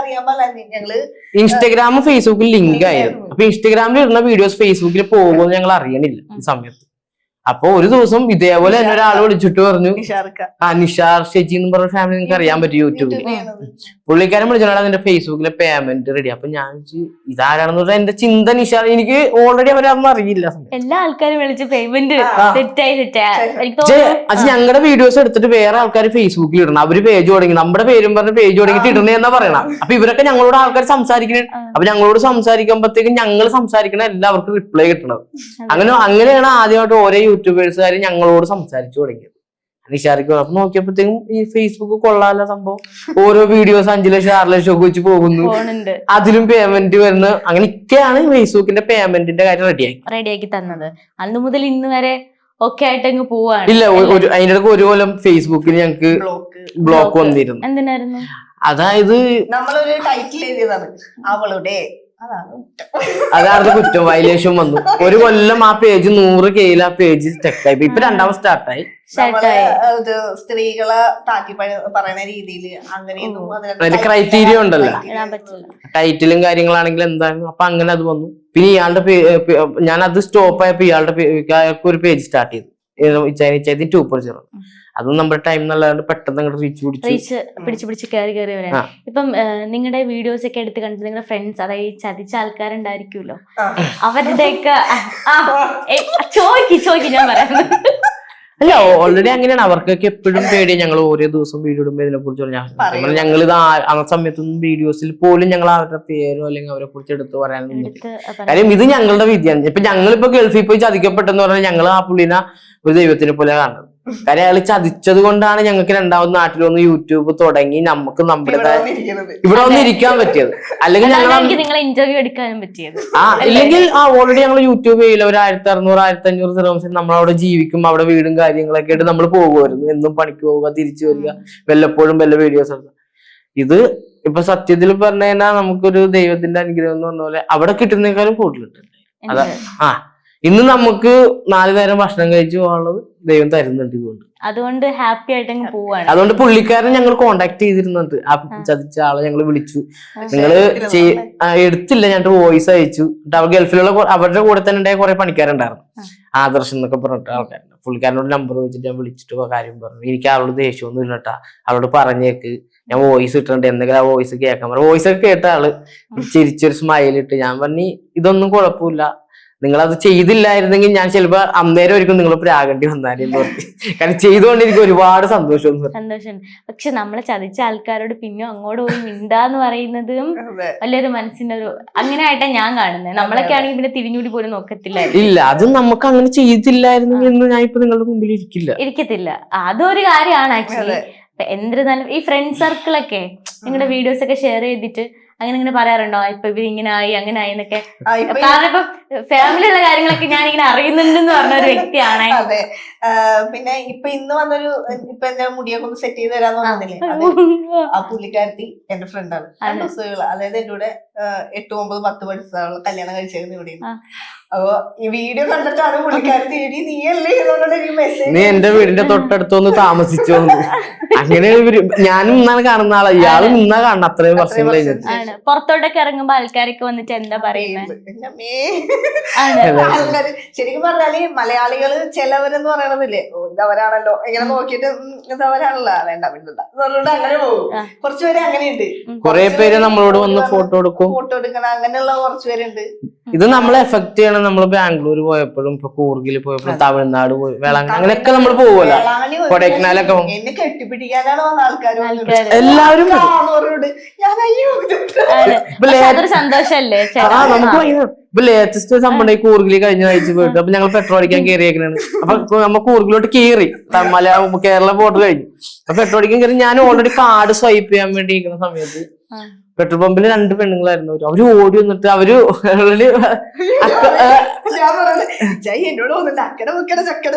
ഇൻസ്റ്റഗ്രാമും ഫേസ്ബുക്കിൽ ലിങ്ക് ആയിരുന്നു. അപ്പൊ ഇൻസ്റ്റഗ്രാമിൽ ഇടുന്ന വീഡിയോസ് ഫേസ്ബുക്കിൽ പോകുമെന്ന് ഞങ്ങൾ അറിയണില്ല ഈ സമയത്ത്. അപ്പൊ ഒരു ദിവസം ഇതേപോലെ തന്നെ ഒരാൾ വിളിച്ചിട്ട് പറഞ്ഞു, നിഷാർ ഷെജി എന്ന് പറഞ്ഞ ഫാമിലി നിങ്ങൾക്ക് അറിയാൻ പറ്റും യൂട്യൂബിൽ. പുള്ളിക്കാരൻ വിളിച്ചാൽ അതിന്റെ ഫേസ്ബുക്കിലെ പേയ്മെന്റ് റെഡി. അപ്പൊ ഞാൻ ഇതാരാണെന്ന് പറഞ്ഞാൽ എന്റെ ചിന്ത നിഷാർ, എനിക്ക് ഓൾറെഡി അവരൊന്നും അറിയില്ല. എല്ലാ ആൾക്കാരും വിളിച്ച് പേയ്മെന്റ് ഞങ്ങളുടെ വീഡിയോസ് എടുത്തിട്ട് വേറെ ആൾക്കാർ ഫേസ്ബുക്കിൽ ഇടണം. അവര് പേജ് തുടങ്ങി, നമ്മുടെ പേരും പറഞ്ഞ് പേജ് തുടങ്ങിട്ട് ഇടണേന്നാ പറയണം. അപ്പൊ ഇവരൊക്കെ ഞങ്ങളോട് ആൾക്കാർ സംസാരിക്കണേ. അപ്പൊ ഞങ്ങളോട് സംസാരിക്കുമ്പോഴത്തേക്കും ഞങ്ങൾ സംസാരിക്കണ എല്ലാവർക്കും റിപ്ലൈ കിട്ടണം. അങ്ങനെയാണ് ആദ്യമായിട്ട് ഓരോ യൂട്യൂബേഴ്സുകാർ ഞങ്ങളോട് സംസാരിച്ചു തുടങ്ങിയത്. നിഷാർക്ക് അപ്പൊ നോക്കിയപ്പോഴത്തേക്കും ഈ ഫേസ്ബുക്ക് കൊള്ളാല സംഭവം. ഓരോ വീഡിയോസ് 5 ലക്ഷം 6 ലക്ഷം ഒക്കെ വെച്ച് പോകുന്നു, അതിലും പേയ്മെന്റ് വരുന്നു. അങ്ങനെയൊക്കെയാണ് ഫേസ്ബുക്കിന്റെ പേയ്മെന്റിന്റെ കാര്യം റെഡിയാക്കി തന്നത്. അന്ന് മുതൽ ഇന്ന് വരെ ഒക്കെ ആയിട്ട് അങ്ങ് പോവാണ്. ഇല്ല, അതിന്റെ ഇടയ്ക്ക് ഒരു കൊല്ലം ഫേസ്ബുക്കിൽ ഞങ്ങൾക്ക് ബ്ലോക്ക് വന്നിരുന്നു. എന്തിനായിരുന്നു? അതായത് നമ്മളൊരു ടൈറ്റിൽ എഴുതിയതാണ് അവളുടെ, അതാണ് കുറ്റം, വയലേഷൻ വന്നു. ഒരു കൊല്ലം ആ പേജ് 100K ആ പേജ് സ്റ്റക്കായി. ഇപ്പൊ 2ാമത് സ്റ്റാർട്ടായി. സ്ത്രീകളെ താറ്റി പറയുന്ന രീതിയിൽ അങ്ങനെയൊന്നും അതിന്റെ ക്രൈറ്റീരിയ ഉണ്ടല്ലോ, ടൈറ്റിലും കാര്യങ്ങളാണെങ്കിൽ എന്താണ്. അപ്പൊ അങ്ങനെ അത് വന്നു. പിന്നെ ഇയാളുടെ ഞാൻ അത് സ്റ്റോപ്പ് ആയപ്പോ ഇയാൾക്ക് ഒരു പേജ് സ്റ്റാർട്ട് ചെയ്തു, 2%. അതും നമ്മുടെ ടൈം നല്ലാണ്ട് പെട്ടെന്ന് അങ്ങോട്ട് പിടിച്ച് കയറി വരാൻ. ഇപ്പം നിങ്ങളുടെ വീഡിയോസ് ഒക്കെ എടുത്ത് കണ്ടിട്ട് നിങ്ങളുടെ ഫ്രണ്ട്സ്, അതായത് ചതിച്ച ആൾക്കാരുണ്ടായിരിക്കുമല്ലോ, അവരുടെയൊക്കെ ചോദിക്കും ഞാൻ പറയാം. അല്ല, ഓൾറെഡി അങ്ങനെയാണ്. അവർക്കൊക്കെ എപ്പോഴും പേടിയാണ്. ഞങ്ങൾ ഓരോ ദിവസം വീഡിയോ ഇടുമ്പോൾ ഇതിനെ കുറിച്ച് ഞങ്ങൾ ഇത് ആ സമയത്തൊന്നും വീഡിയോസിൽ പോലും ഞങ്ങൾ അവരുടെ പേരോ അല്ലെങ്കിൽ അവരെ കുറിച്ച് എടുത്ത് പറയാനൊന്നും. കാര്യം ഇത് ഞങ്ങളുടെ വിദ്യയാണ്. ഇപ്പൊ ഞങ്ങളിപ്പോ ഗൾഫിൽ പോയി ചതിക്കപ്പെട്ടെന്ന് പറഞ്ഞാൽ ഞങ്ങൾ ആ പുള്ളിനെ ഒരു ദൈവത്തിനെ പോലെ കാണുന്നത്. കാര്യം അയാൾ ചതിച്ചത് കൊണ്ടാണ് ഞങ്ങൾക്ക് 2ാമത് നാട്ടിൽ വന്ന് യൂട്യൂബ് തുടങ്ങി നമുക്ക് നമ്മുടെ ഇവിടെ വന്ന് ഇരിക്കാൻ പറ്റിയത്. അല്ലെങ്കിൽ ഞങ്ങൾ ഇന്റർവ്യൂ എടുക്കാനും പറ്റിയത്. ഇല്ലെങ്കിൽ ഓൾറെഡി ഞങ്ങൾ യൂട്യൂബ് ചെയ്യില്ല. ഒരു 1600 1500 ദിർഹംസിന് നമ്മളവിടെ ജീവിക്കും. അവിടെ വീടും കാര്യങ്ങളൊക്കെ ആയിട്ട് നമ്മൾ പോകുമായിരുന്നു. എന്നും പണിക്ക് പോവുക, തിരിച്ചു വരിക, വല്ലപ്പോഴും വല്ല വീഡിയോസ് എടുക്കുക. ഇത് ഇപ്പൊ സത്യത്തിൽ പറഞ്ഞു കഴിഞ്ഞാൽ നമുക്കൊരു ദൈവത്തിന്റെ അനുഗ്രഹം എന്ന് പറഞ്ഞ പോലെ അവിടെ കിട്ടുന്നേക്കാളും കൂടുതലുണ്ട്. അതാ ഇന്ന് നമുക്ക് 4 നേരം ഭക്ഷണം കഴിച്ചു പോകാനുള്ളത് ദൈവം തരുന്നുണ്ട്. അതുകൊണ്ട് ഹാപ്പി ആയിട്ട് പോവാണ്. അതുകൊണ്ട് പുള്ളിക്കാരൻ ഞങ്ങൾ കോണ്ടാക്ട് ചെയ്തിരുന്നുണ്ട്. ആ ചതിച്ച ആളെ ഞങ്ങൾ വിളിച്ചു. നിങ്ങള് എടുത്തില്ല, ഞാൻ വോയിസ് അയച്ചു. അവർ ഗൾഫിലുള്ള അവരുടെ കൂടെ തന്നെ ഉണ്ടായ കുറെ പണിക്കാരുണ്ടായിരുന്നു, ആദർശ് എന്നൊക്കെ പറഞ്ഞിട്ട് ആൾക്കാരുണ്ട്. പുള്ളിക്കാരനോട് നമ്പർ വെച്ചിട്ട് ഞാൻ വിളിച്ചിട്ട് കാര്യം പറഞ്ഞു. എനിക്ക് അവളോട് ദേഷ്യമൊന്നും ഇല്ലട്ടാ, അവളോട് പറഞ്ഞേക്ക് ഞാൻ വോയിസ് ഇട്ടിട്ടുണ്ട്, എന്തെങ്കിലും ആ വോയിസ് കേൾക്കാൻ പറഞ്ഞു. വോയിസ് ഒക്കെ കേട്ട ആള് ചിരിച്ചൊരു സ്മൈലിട്ട് ഞാൻ പറഞ്ഞു, ഇതൊന്നും കുഴപ്പമില്ല, നിങ്ങളത് ചെയ്തില്ലായിരുന്നെങ്കിൽ ഞാൻ ചിലപ്പോ അന്നേരം ഒരിക്കലും നിങ്ങൾ പ്രാകേണ്ടി വന്നാലെന്ന് പറഞ്ഞു. കാരണം ചെയ്തുകൊണ്ടിരിക്കും ഒരുപാട് സന്തോഷം. പക്ഷെ നമ്മളെ ചതിച്ച ആൾക്കാരോട് പിന്നെ അങ്ങോട്ട് പോയി മിണ്ടാന്ന് പറയുന്നതും വലിയൊരു മനസ്സിന്റെ ഒരു അങ്ങനെ ആയിട്ടാ ഞാൻ കാണുന്നത്. നമ്മളൊക്കെ ആണെങ്കിൽ പിന്നെ തിരിഞ്ഞൂടി പോലും നോക്കത്തില്ല. ഇല്ല, അത് നമുക്ക് അങ്ങനെ ചെയ്തില്ലായിരുന്നെങ്കിൽ എന്ന് ഞാൻ ഇപ്പൊ നിങ്ങളുടെ മുമ്പിൽ ഇരിക്കത്തില്ല. അതൊരു കാര്യമാണ് ആക്ച്വലി. എന്നിരുന്നാലും ഈ ഫ്രണ്ട് സർക്കിളൊക്കെ നിങ്ങളുടെ വീഡിയോസ് ഒക്കെ ഷെയർ ചെയ്തിട്ട് അങ്ങനെ ഇങ്ങനെ പറയാറുണ്ടോ ഇപ്പൊ ഇവരിങ്ങനെ ആയി അങ്ങനെ ആയി എന്നൊക്കെ? കാരണം ഇപ്പൊ ഫാമിലിയുള്ള കാര്യങ്ങളൊക്കെ ഞാൻ ഇങ്ങനെ അറിയുന്നുണ്ടെന്ന് പറഞ്ഞ ഒരു വ്യക്തിയാണ്. അതെ. പിന്നെ ഇന്ന് വന്നൊരു ഇപ്പൊ എന്റെ മുടിയൊക്കെ ഒന്ന് സെറ്റ് ചെയ്ത് തരാന്ന് പറഞ്ഞില്ലേ, ആ പുള്ളിക്കാരത്തി എന്റെ ഫ്രണ്ടാണ്. അതായത് എന്റെ കൂടെ 8, 9, 10 പഠിച്ചതാണ് കല്യാണം കഴിച്ചേക്കുന്ന ഇവിടെ. അപ്പൊ ഈ വീഡിയോ കണ്ടിട്ടാണ് പുള്ളിക്കാരത്തി നീയല്ലേ എനിക്ക് മെസ്സേജ്, നീ എന്റെ വീടിന്റെ തൊട്ടടുത്തൊന്ന് താമസിച്ചു. അങ്ങനെ ഞാനും ഇന്നാണ് കാണുന്ന ആളാ, ഇയാളും ഇന്നാ കാണണം. അത്രയും വർഷങ്ങൾ കഴിഞ്ഞിട്ട് പുറത്തോട്ടൊക്കെ ഇറങ്ങുമ്പോ ആൾക്കാരൊക്കെ വന്നിട്ട് എന്താ പറയുന്നത്? ആൾക്കാര് ശരിക്കും പറഞ്ഞാല് മലയാളികള് ചിലവരെന്ന് പറയണതില്ലേ, ഇതവരാണല്ലോ ഇങ്ങനെ നോക്കിയിട്ട് ഇതവരാണല്ലോ വേണ്ട വേണ്ട അതുകൊണ്ട് അങ്ങനെ പോകും. കുറച്ചുപേര് അങ്ങനെയുണ്ട്. കുറെ പേര് നമ്മളോട് വന്ന് ഫോട്ടോ എടുക്കും, അങ്ങനെയുള്ള കുറച്ചുപേരുണ്ട്. ഇത് നമ്മളെ എഫക്ട് ചെയ്യണം. നമ്മൾ ബാംഗ്ലൂർ പോയപ്പോഴും ഇപ്പൊ കൂർഗിൽ പോയപ്പോഴും തമിഴ്നാട് പോയി വേളാങ്കണ്ണി അങ്ങനെയൊക്കെ നമ്മൾ പോവല്ലോ, കൊടൈക്കനാലൊക്കെ എന്നെ കെട്ടിപ്പിടിക്കാനാണ് വന്ന ആൾക്കാർ എല്ലാവരും. സന്തോഷല്ലേ നമുക്ക് ഇപ്പൊ ലേറ്റസ്റ്റ് സംഭവം കൂർഗിൽ കഴിഞ്ഞ ആഴ്ച പോയിട്ട് അപ്പൊ ഞങ്ങൾ പെട്രോൾ അടിക്കാൻ കയറിയേക്കാണ്. അപ്പൊ നമ്മ കൂർഗിലോട്ട് കയറി, മലയാളം കേരള ബോർഡർ കഴിഞ്ഞു. അപ്പൊ പെട്രോൾ അടിക്കാൻ കയറി ഞാൻ ഓൾറെഡി കാർഡ് സ്വൈപ്പ് ചെയ്യാൻ വേണ്ടി ഇരിക്കുന്ന സമയത്ത് പെട്രോൾ പമ്പിൽ 2 പെണ്ണുങ്ങളായിരുന്നു. അവര് ഓടി വന്നിട്ട് അവര് എന്നോട് തോന്നുന്നുണ്ട് അക്കടെ മുക്കടെ ചക്കട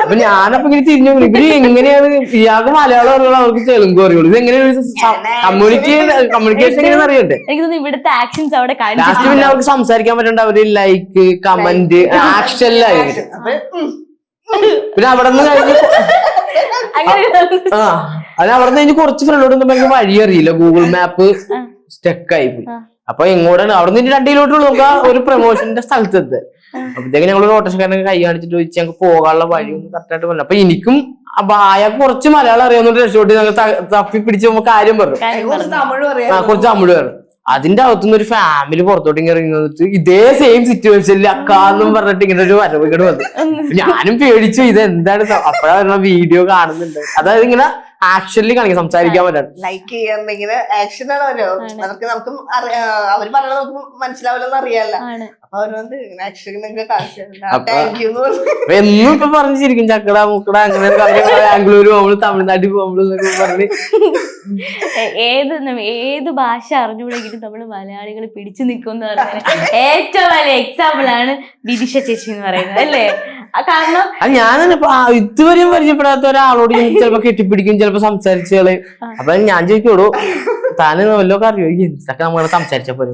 അപ്പൊ ഞാനപ്പൊ ഇങ്ങനെ തിരിഞ്ഞു, ഇവര് എങ്ങനെയാണ് ഇയാൾക്ക് മലയാളം അറിയുള്ളൂ, അവർക്ക് തെലുങ്ക് അറിയുള്ളൂ, ഇത് എങ്ങനെയാണ് കമ്മ്യൂണിക്കേഷൻ എങ്ങനെയാണെന്ന് അറിയട്ടെ. ഇവിടുത്തെ ആക്ഷൻസ് അവിടെ ലാസ്റ്റ് പിന്നെ അവർക്ക് സംസാരിക്കാൻ പറ്റണ്ട, അവര് ലൈക്ക് കമന്റ് ആക്ഷനിലായിരുന്നു. പിന്നെ അവിടെ നിന്ന് കഴിഞ്ഞ് അവിടെ നിന്ന് കഴിഞ്ഞ് കുറച്ച് ഫ്രണ്ടോട് നമുക്ക് വഴി അറിയില്ല, ഗൂഗിൾ മാപ്പ് സ്റ്റക്കായി പോയി. അപ്പൊ എങ്ങോട്ടാണ് അവിടെ നിന്ന് 2 കിലോമീറ്റർ നോക്കാം ഒരു പ്രൊമോഷന്റെ സ്ഥലത്തെത്ത്. അപ്പഴത്തേക്ക് ഞങ്ങളൊരു ഓട്ടോറിക്ഷക്കാരനെ കൈ കാണിച്ചിട്ട് ചോദിച്ചു ഞങ്ങൾക്ക് പോകാനുള്ള വഴി ഒന്ന് കറക്റ്റായിട്ട് പറഞ്ഞു. അപ്പൊ എനിക്കും അയാൾക്ക് കുറച്ച് മലയാളം അറിയാവുന്ന രക്ഷപ്പെട്ട് ഞങ്ങൾ തപ്പി പിടിച്ച് നമുക്ക് കാര്യം പറഞ്ഞു, കുറച്ച് തമിഴ് പറഞ്ഞു. അതിന്റെ അകത്തുനിന്ന് ഒരു ഫാമിലി പുറത്തോട്ട് ഇങ്ങനെ ഇറങ്ങി വന്നിട്ട് ഇതേ സെയിം സിറ്റുവേഷനിൽ അക്കാന്നും പറഞ്ഞിട്ട് ഇങ്ങനെ ഒരു വരവ് ഇങ്ങോട്ട് വന്നു. ഞാനും പേടിച്ചു, ഇത് എന്താണ്. അപ്പോഴാ വീഡിയോ കാണുന്നുണ്ട്, അതായത് ഇങ്ങനെ ആക്ഷനിൽ കാണിക്കാൻ സംസാരിക്കാൻ പറ്റാണ്. ലൈക്ക് ചെയ്യാറുണ്ടെങ്കിൽ ആക്ഷൻ ആണല്ലോ, നമുക്ക് അവര് പറഞ്ഞത് നമുക്ക് മനസ്സിലാവില്ലെന്ന് അറിയാല്ല. അപ്പൊ അവര് എന്നും ഇപ്പൊ പറഞ്ഞിരിക്കും ചക്കട മുക്കട അങ്ങനെ ബാംഗ്ലൂർ പോകുമ്പോൾ തമിഴ്നാട്ടിൽ പോകുമ്പോൾ പറഞ്ഞ് ഏത് ഭാഷ അറിഞ്ഞുകൂടെങ്കിലും നമ്മള് മലയാളികൾ പിടിച്ചു നിൽക്കുമെന്ന് പറയുന്നത് ഏറ്റവും വലിയ എക്സാമ്പിൾ ആണ് ബിദിഷ ചേച്ചി എന്ന് പറയുന്നത് അല്ലേ? കാരണം ഞാൻ ഇതുവരെയും പരിചയപ്പെടാത്ത ഒരാളോട് ചിലപ്പോ കെട്ടിപ്പിടിക്കും, ചിലപ്പോ സംസാരിച്ചോളെ. അപ്പൊ ഞാൻ ചോദിക്കോളൂ താന് വല്ലതൊക്കെ അറിയോ, എന്തൊക്കെ നമ്മളെ സംസാരിച്ച പോലെ.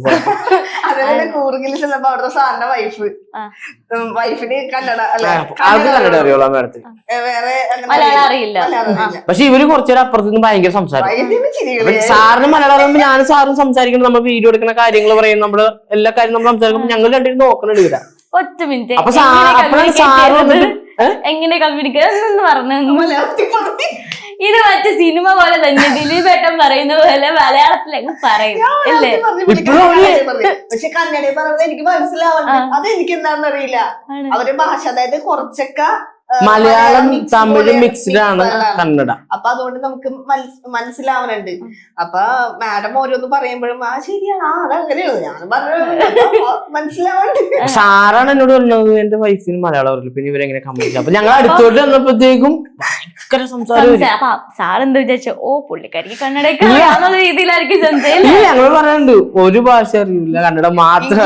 അതേപോലെ കൂർഗിൽ ചെന്നപ്പോ അവിടുത്തെ സാറിന്റെ വൈഫിന് കന്നഡ കന്നഡ അറിയോളാ മാഡത്തിന്? വേറെ മലയാളം അറിയില്ല. പക്ഷെ ഇവര് കുറച്ചേരം അപ്പുറത്ത് നിന്ന് ഭയങ്കര സംസാരിക്കും. സാറിന് മലയാളം അറിയുമ്പോ ഞാനും സാറും സംസാരിക്കുമ്പോൾ നമ്മൾ വീഡിയോ എടുക്കുന്ന കാര്യങ്ങൾ പറയും, നമ്മള് എല്ലാ കാര്യം നമ്മൾ സംസാരിക്കുമ്പോൾ ഞങ്ങൾ രണ്ടുപേരും നോക്കണുണ്ട് ഇവരാ. ഒറ്റ മിനിറ്റ്, അപ്പൊ സാറ് എങ്ങനെ കമ്മ്യൂണിക്കേഷൻ പറഞ്ഞു? ഇത് മറ്റേ സിനിമ പോലെ തന്നെ ദിലീപേട്ടൻ പറയുന്ന പോലെ മലയാളത്തിലേക്ക് പറയും അല്ലേ? പക്ഷെ കന്നഡ പറയുന്നത് എനിക്ക് മനസ്സിലാവണം, അത് എനിക്ക് എന്താണെന്ന് അറിയില്ല. അവരുടെ ഭാഷ അതായത് കുറച്ചൊക്കെ മലയാളം തമിഴ് മിക്സ്ഡ് ആണ് കന്നഡ. അപ്പൊ അതുകൊണ്ട് നമുക്ക് മനസ്സിലാവുന്നുണ്ട്. അപ്പൊ മാഡം ഓരോന്ന് പറയുമ്പോഴും ശരിയാണ് അതങ്ങനെയാണ് ഞാൻ പറഞ്ഞത് മനസ്സിലാവുന്നുണ്ട്. സാറാണ് എന്നോട് പറഞ്ഞത് എന്റെ വൈഫിന് മലയാളം അറിയില്ല, പിന്നെ ഇവരെങ്ങനെ കമ്മ്യൂണിക്കേഷൻ. അപ്പൊ ഞങ്ങൾ അടുത്തോട്ട് വന്നപ്പോഴത്തേക്കും ഭയങ്കര സംസാരം. സാറെന്താ വിചാരിച്ചു, ഓ പുള്ളിക്കാരിക്ക് കന്നഡ രീതിയിലായിരിക്കും സംസാരിക്കും. ഞങ്ങൾ പറയാനുണ്ട് ഒരു ഭാഷ അറിയില്ല, കന്നഡ മാത്രം.